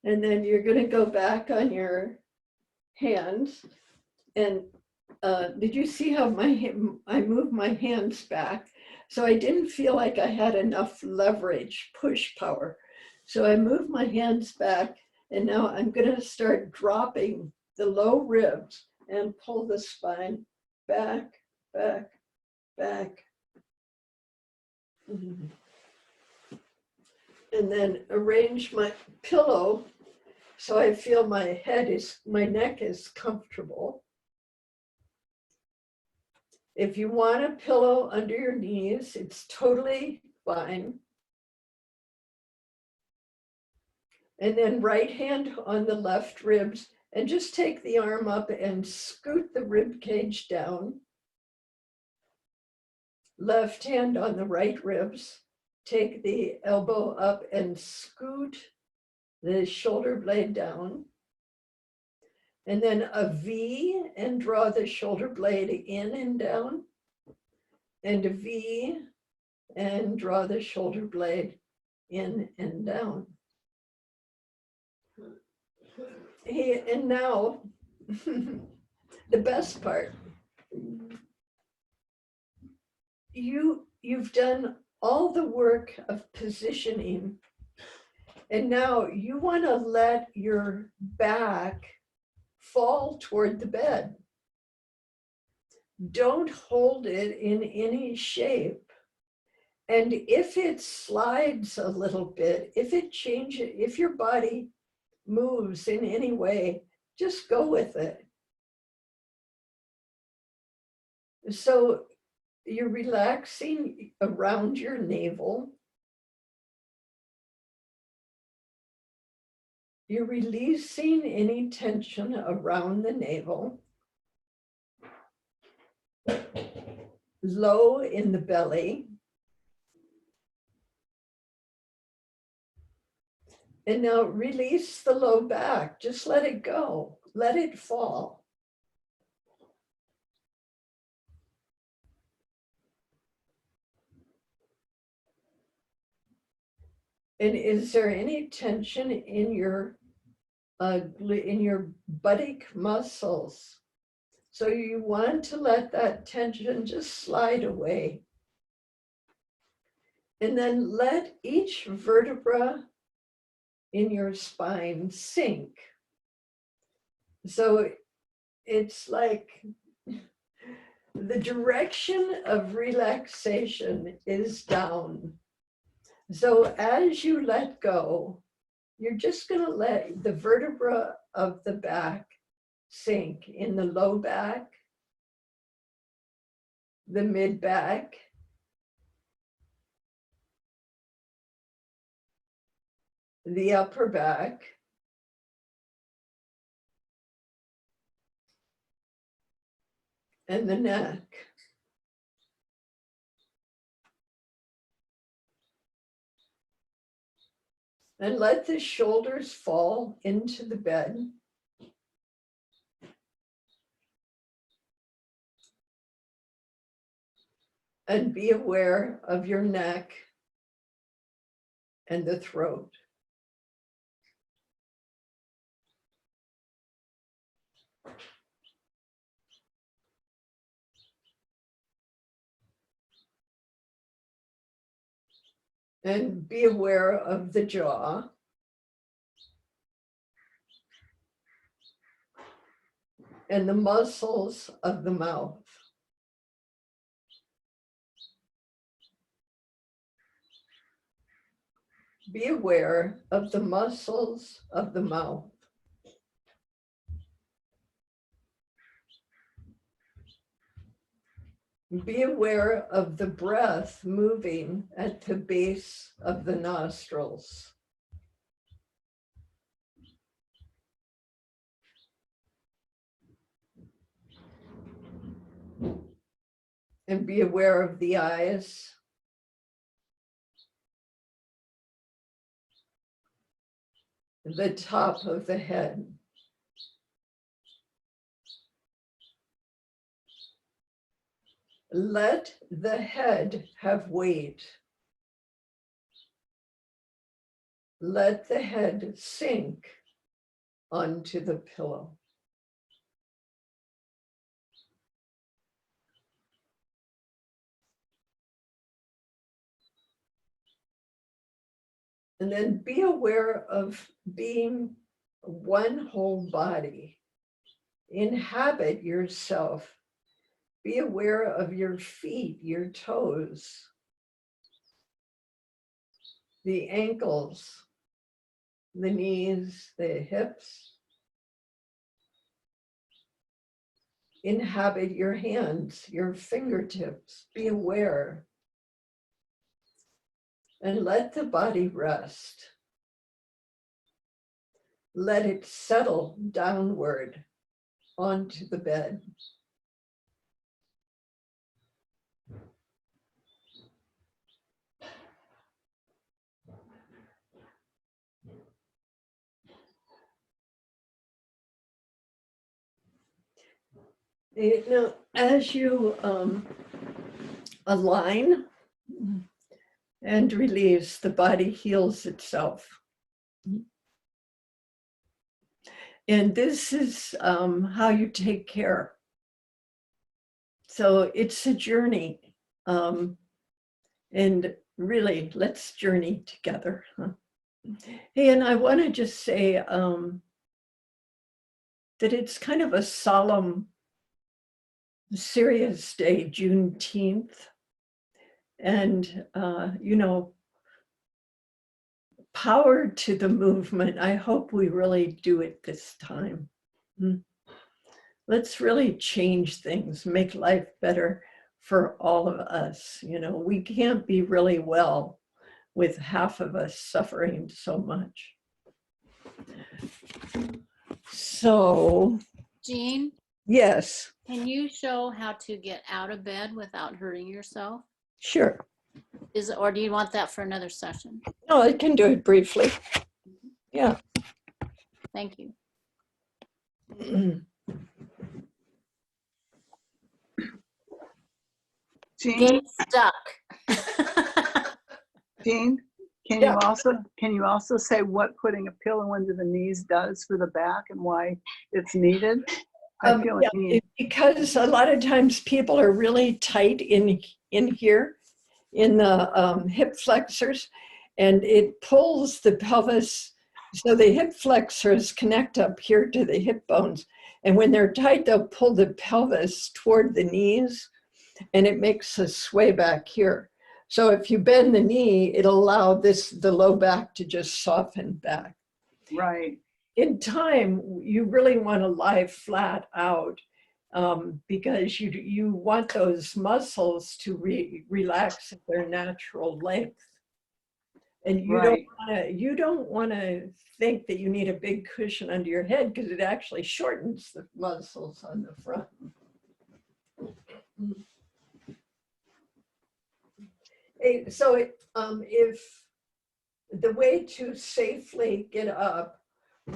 And then you're going to go back on your hands. And did you see how I moved my hands back? So I didn't feel like I had enough leverage, push power. So I moved my hands back, and now I'm going to start dropping the low ribs and pull the spine back, back, back. And then arrange my pillow so I feel my neck is comfortable. If you want a pillow under your knees, it's totally fine. And then right hand on the left ribs, and just take the arm up and scoot the rib cage down. Left hand on the right ribs, take the elbow up and scoot the shoulder blade down, and then a V and draw the shoulder blade in and down, and a V and draw the shoulder blade in and down. And now, the best part, you've done all the work of positioning, and now you want to let your back fall toward the bed. Don't hold it in any shape. And if it slides a little bit, if it changes, if your body moves in any way, just go with it. So you're relaxing around your navel. You're releasing any tension around the navel. Low in the belly. And now release the low back. Just let it go. Let it fall. And is there any tension in your buttock muscles? So you want to let that tension just slide away. And then let each vertebra in your spine sink. So it's like the direction of relaxation is down. So as you let go, you're just going to let the vertebra of the back sink in the low back, the mid back, the upper back, and the neck. And let the shoulders fall into the bed. And be aware of your neck and the throat. And be aware of the jaw. And the muscles of the mouth. Be aware of the muscles of the mouth. Be aware of the breath moving at the base of the nostrils. And be aware of the eyes. The top of the head. Let the head have weight. Let the head sink onto the pillow. And then be aware of being one whole body. Inhabit yourself. Be aware of your feet, your toes, the ankles, the knees, the hips. Inhabit your hands, your fingertips. Be aware. And let the body rest. Let it settle downward onto the bed. You know, as you align and release, the body heals itself. And this is how you take care. So it's a journey. And really, let's journey together. Huh? Hey, and I want to just say that it's kind of a solemn, serious day, Juneteenth. And, you know, power to the movement. I hope we really do it this time. Let's really change things, make life better for all of us. You know, we can't be really well with half of us suffering so much. So, Jean, yes, can you show how to get out of bed without hurting yourself? sure. Or do you want that for another session? No, I can do it briefly. Yeah. Thank you. Jean, Get stuck. Jean, can you also say what putting a pillow under the knees does for the back and why it's needed? I feel like because a lot of times people are really tight in here, in the hip flexors, and it pulls the pelvis. So the hip flexors connect up here to the hip bones. And when they're tight, they'll pull the pelvis toward the knees, and it makes us sway back here. So if you bend the knee, it'll allow the low back to just soften back. Right. In time, you really want to lie flat out because you want those muscles to relax at their natural length. And you don't want to think that you need a big cushion under your head because it actually shortens the muscles on the front. So if the way to safely get up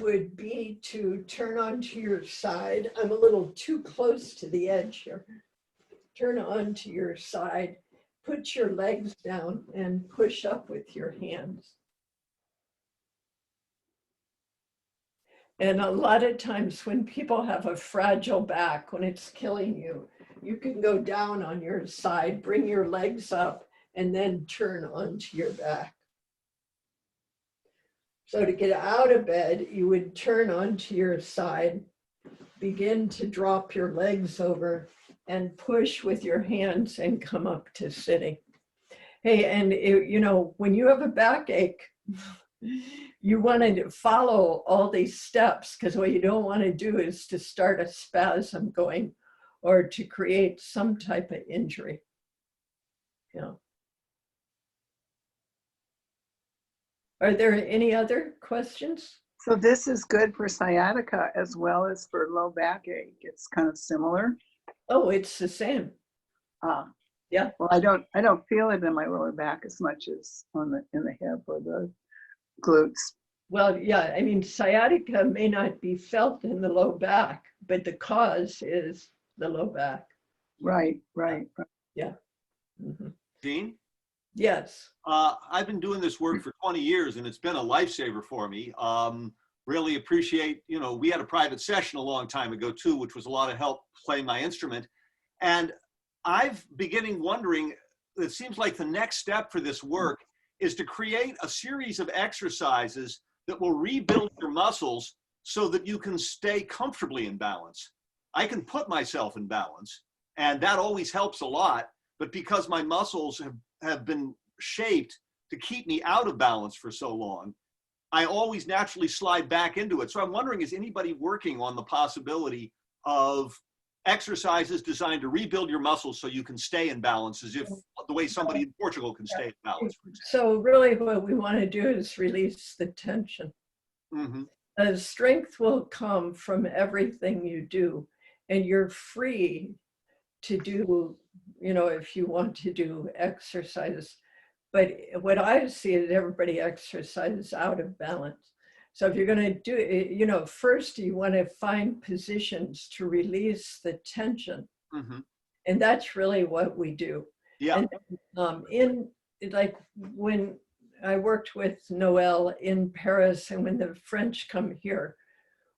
would be to turn onto your side. I'm a little too close to the edge here. Turn onto your side, put your legs down and push up with your hands. And a lot of times when people have a fragile back, when it's killing you, you can go down on your side, bring your legs up, and then turn onto your back. So to get out of bed, you would turn onto your side, begin to drop your legs over and push with your hands and come up to sitting. Hey, and you know, when you have a backache, you want to follow all these steps because what you don't want to do is to start a spasm going or to create some type of injury. Yeah. Are there any other questions? So this is good for sciatica as well as for low backache. It's kind of similar. Oh, it's the same. Yeah. Well, I don't feel it in my lower back as much as in the hip or the glutes. Well, yeah, I mean, sciatica may not be felt in the low back, but the cause is the low back. Right. Yeah. Mm-hmm. Jean? Yes. I've been doing this work for 20 years and it's been a lifesaver for me. Really appreciate, you know, we had a private session a long time ago too, which was a lot of help playing my instrument. And I've beginning wondering, it seems like the next step for this work is to create a series of exercises that will rebuild your muscles so that you can stay comfortably in balance. I can put myself in balance and that always helps a lot, but because my muscles have been shaped to keep me out of balance for so long, I always naturally slide back into it. So I'm wondering, is anybody working on the possibility of exercises designed to rebuild your muscles so you can stay in balance, as if the way somebody in Portugal can stay in balance? So really what we want to do is release the tension. Mm-hmm. Strength will come from everything you do, and you're free to do, you know, if you want to do exercise. But what I see is everybody exercises out of balance. So if you're going to do it, you know, first you want to find positions to release the tension. Mhm. And that's really what we do. Yeah. And in like when I worked with Noel in Paris and when the French come here,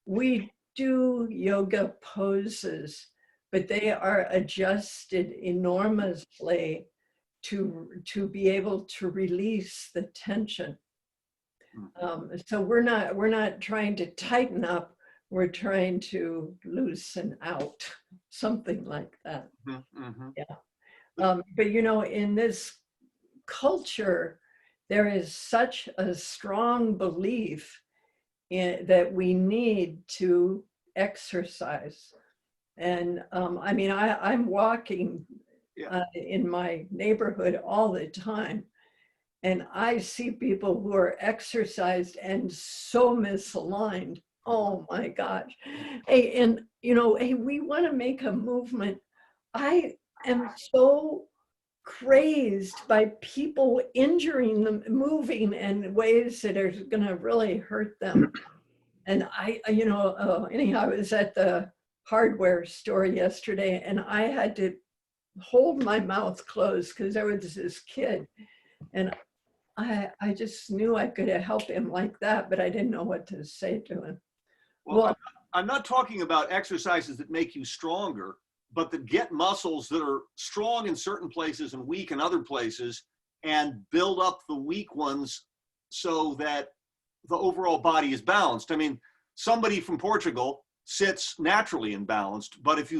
we do yoga poses, but they are adjusted enormously to be able to release the tension. So we're not trying to tighten up, we're trying to loosen out, something like that. Yeah. But you know, in this culture, there is such a strong belief that we need to exercise. And I mean, I'm walking in my neighborhood all the time. And I see people who are exercised and so misaligned. Oh my gosh. Hey, and you know, hey, we want to make a movement. I am so crazed by people injuring them, moving in ways that are going to really hurt them. And you know, anyhow, I was at the hardware store yesterday and I had to hold my mouth closed because there was this kid and I just knew I could help him like that, but I didn't know what to say to him. Well, I'm not talking about exercises that make you stronger, but that get muscles that are strong in certain places and weak in other places and build up the weak ones so that the overall body is balanced. I mean, somebody from Portugal sits naturally imbalanced, but if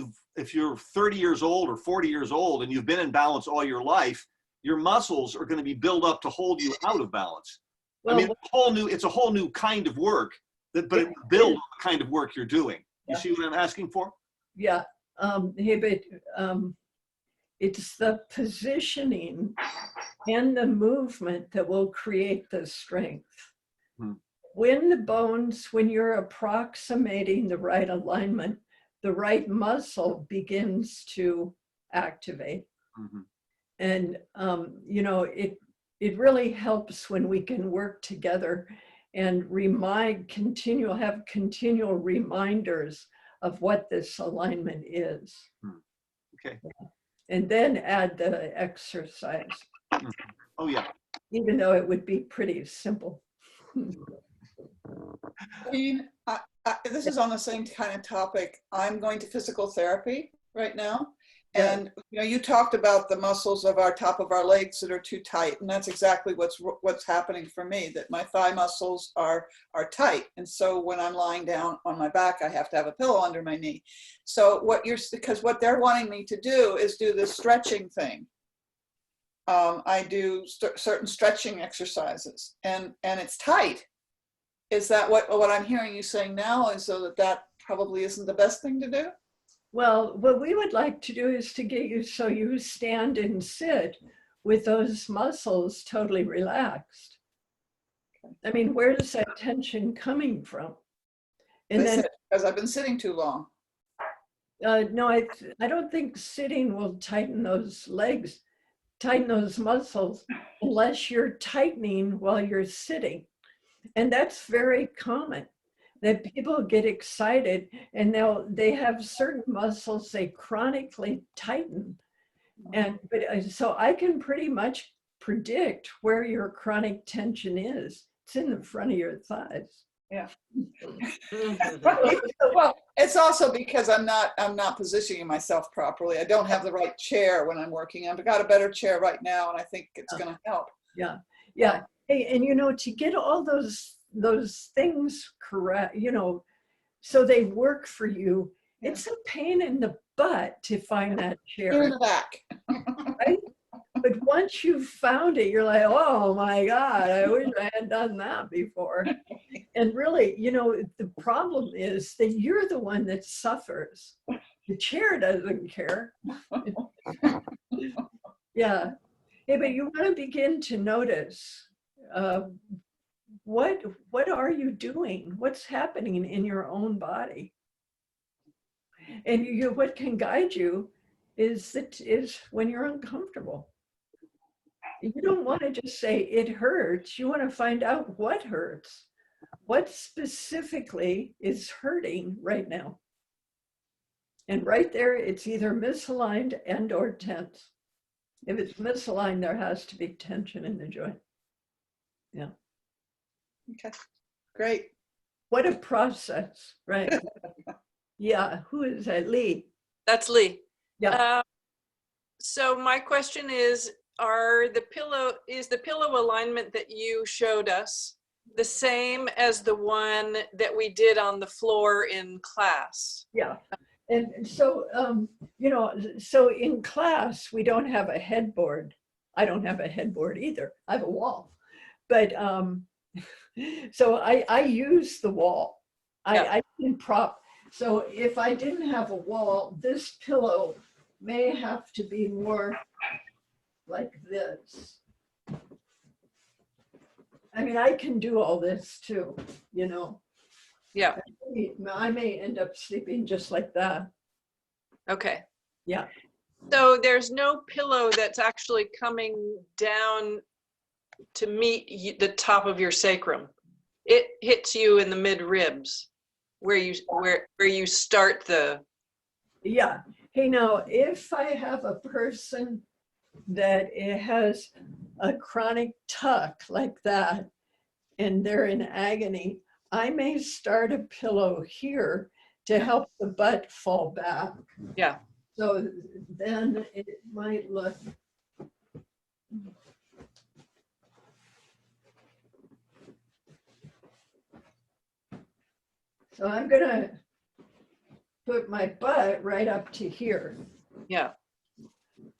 you're 30 years old or 40 years old and you've been in balance all your life, your muscles are going to be built up to hold you out of balance. Well, I mean, it's a whole new kind of work, but it builds the kind of work you're doing. You see what I'm asking for? Yeah. Hey, but it's the positioning and the movement that will create the strength. When the bones, when you're approximating the right alignment, the right muscle begins to activate. And, you know, it really helps when we can work together and have continual reminders of what this alignment is. Okay. And then add the exercise. Oh, yeah. Even though it would be pretty simple. This is on the same kind of topic. I'm going to physical therapy right now. And you know, you talked about the muscles of our top of our legs that are too tight, and that's exactly what's happening for me. That my thigh muscles are tight, and so when I'm lying down on my back, I have to have a pillow under my knee. So because what they're wanting me to do is do this stretching thing. I do certain stretching exercises, and it's tight. Is that what I'm hearing you saying now? Is so that probably isn't the best thing to do? Well, what we would like to do is to get you so you stand and sit with those muscles totally relaxed. I mean, where is that tension coming from? And then, because I've been sitting too long. No, I don't think sitting will tighten those legs, tighten those muscles, unless you're tightening while you're sitting. And that's very common. That people get excited and they have certain muscles they chronically tighten. So I can pretty much predict where your chronic tension is. It's in the front of your thighs. Yeah. Well, it's also because I'm not positioning myself properly. I don't have the right chair when I'm working. I've got a better chair right now, and I think it's going to help. Yeah, yeah. Hey, and you know, to get all those things correct, you know, so they work for you. Yeah. It's a pain in the butt to find that chair. You're in the back. Right? But once you've found it, you're like, oh my God, I wish I had done that before. And really, you know, the problem is that you're the one that suffers. The chair doesn't care. Yeah. Hey, but you want to begin to notice what are you doing? What's happening in your own body? And what can guide you is when you're uncomfortable. You don't want to just say it hurts. You want to find out what hurts. what specifically is hurting right now? And right there, it's either misaligned and or tense. If it's misaligned, there has to be tension in the joint. Yeah. Okay, great. What a process, right? Yeah, who is that? Lee? That's Lee. Yeah. So my question is, is the pillow alignment that you showed us the same as the one that we did on the floor in class? Yeah. And so, you know, so in class, we don't have a headboard. I don't have a headboard either. I have a wall. But so I use the wall. I can prop. So if I didn't have a wall, this pillow may have to be more like this. I mean, I can do all this too, you know. Yeah. I may end up sleeping just like that. Okay. Yeah. So there's no pillow that's actually coming down to meet the top of your sacrum. It hits you in the mid ribs where you start the. Yeah. Hey, now, if I have a person that it has a chronic tuck like that, and they're in agony, I may start a pillow here to help the butt fall back. Yeah. So then it might look. So I'm gonna put my butt right up to here. Yeah.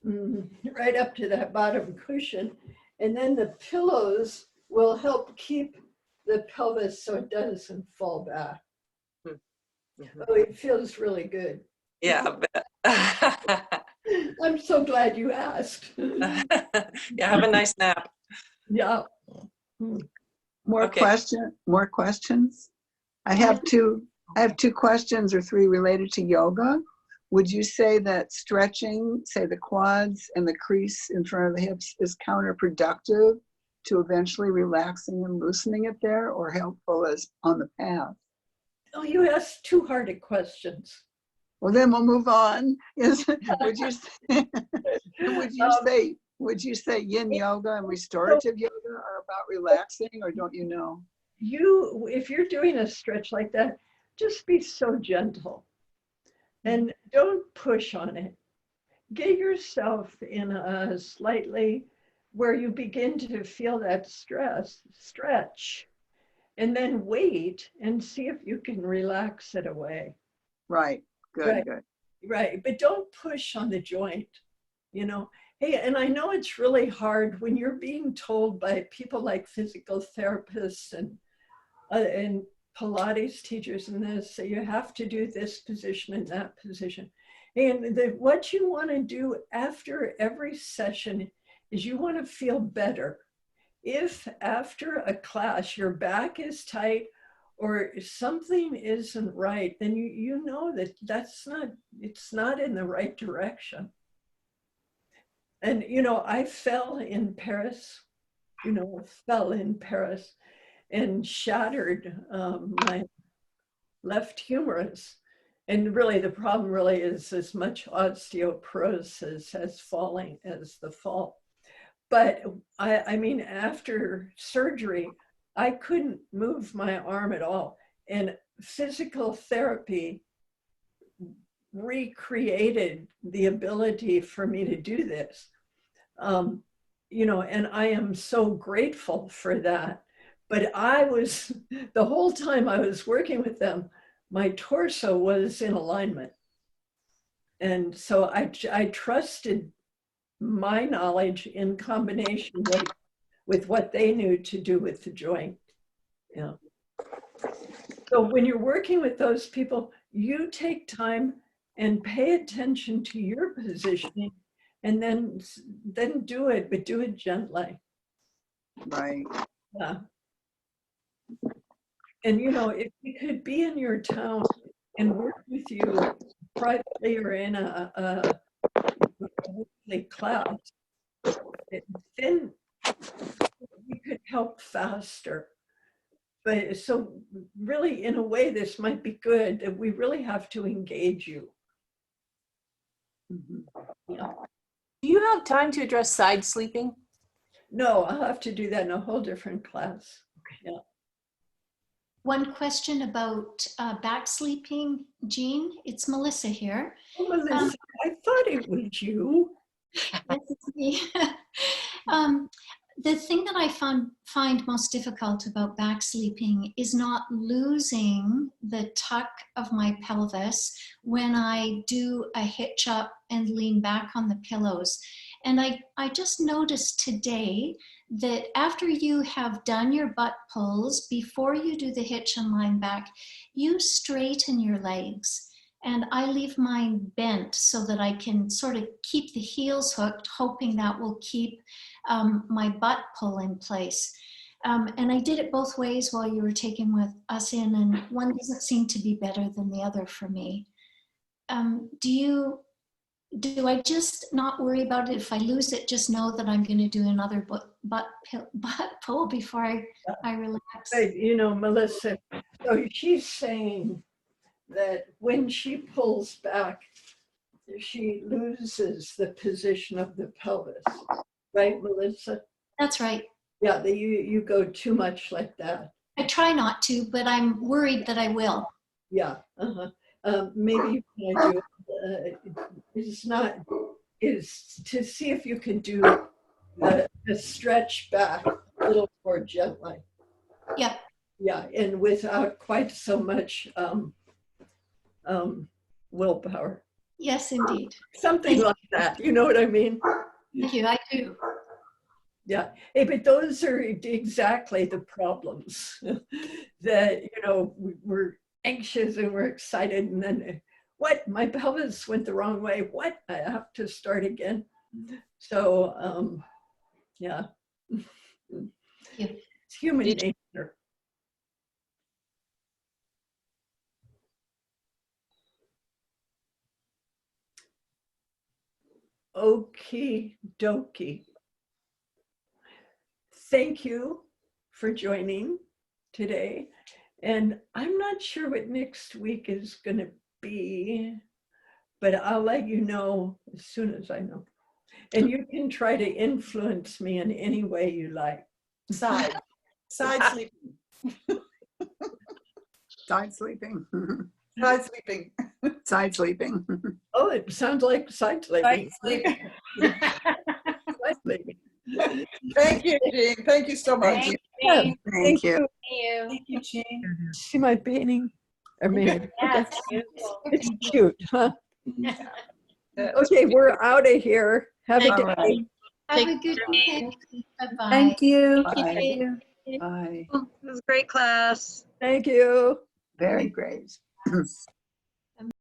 Right up to that bottom cushion. And then the pillows will help keep the pelvis so it doesn't fall back. Oh, it feels really good. Yeah, I bet. I'm so glad you asked. Yeah, have a nice nap. Yeah. More questions? I have two questions or three related to yoga. Would you say that stretching, say the quads and the crease in front of the hips, is counterproductive to eventually relaxing and loosening it there, or helpful as on the path? Oh, you asked two hard questions. Well, then we'll move on. Would you say yin yoga and restorative yoga are about relaxing, or don't you know? If you're doing a stretch like that, just be so gentle and don't push on it. Get yourself in a slightly where you begin to feel that stretch, and then wait and see if you can relax it away. Right. Good, right. Good. Right. But don't push on the joint, you know. Hey, and I know it's really hard when you're being told by people like physical therapists and Pilates teachers and this, so you have to do this position and that position. And what you want to do after every session is you want to feel better. If after a class your back is tight or something isn't right, then you know that it's not in the right direction. And, you know, I fell in Paris and shattered my left humerus. And really the problem really is as much osteoporosis as falling as the fall. But I mean, after surgery, I couldn't move my arm at all. And physical therapy recreated the ability for me to do this. You know, and I am so grateful for that. But the whole time I was working with them, my torso was in alignment. And so I trusted my knowledge in combination with what they knew to do with the joint. Yeah. So when you're working with those people, you take time and pay attention to your positioning, and then do it, but do it gently. Right. Yeah. And you know, if we could be in your town and work with you privately or in a weekly class, then we could help faster. But so really, in a way, this might be good, that we really have to engage you. Do you have time to address side sleeping? No, I'll have to do that in a whole different class. Yeah. One question about back sleeping, Jean. It's Melissa here. Oh, Melissa, I thought it was you. Yes, it's me. The thing that I find most difficult about back sleeping is not losing the tuck of my pelvis when I do a hitch up and lean back on the pillows. And I just noticed today that after you have done your butt pulls, before you do the hitch and line back, you straighten your legs. And I leave mine bent so that I can sort of keep the heels hooked, hoping that will keep my butt pull in place. And I did it both ways while you were taking with us in, and one doesn't seem to be better than the other for me. Do I just not worry about it? If I lose it, just know that I'm going to do another butt pull before I relax. But, you know, Melissa, so she's saying that when she pulls back, she loses the position of the pelvis. Right, Melissa? That's right. Yeah, that you go too much like that. I try not to, but I'm worried that I will. Yeah. Maybe you can do is to see if you can do the stretch back a little more gently. Yeah. Yeah, and without quite so much willpower. Yes, indeed. Something like that. You know what I mean? Thank you. I do. Yeah, but those are exactly the problems that, you know, we're anxious and we're excited, and then what? My pelvis went the wrong way. What? I have to start again. So, yeah, it's human nature. Okie dokie. Thank you for joining today. And I'm not sure what next week is going to be, but I'll let you know as soon as I know. And you can try to influence me in any way you like. Side sleeping. Side sleeping. Side sleeping. Side sleeping. Oh, it sounds like side sleeping. Side sleeping. Side sleeping. Thank you, Jean. Thank you so much. Yeah, Thank you. Thank you, Jean. See my painting? I mean, Yes, it's cute, huh? Okay, we're out of here. Have a good day. Have a good weekend. Bye-bye. Thank you. Thank you. Bye. It was a great class. Thank you. Very great.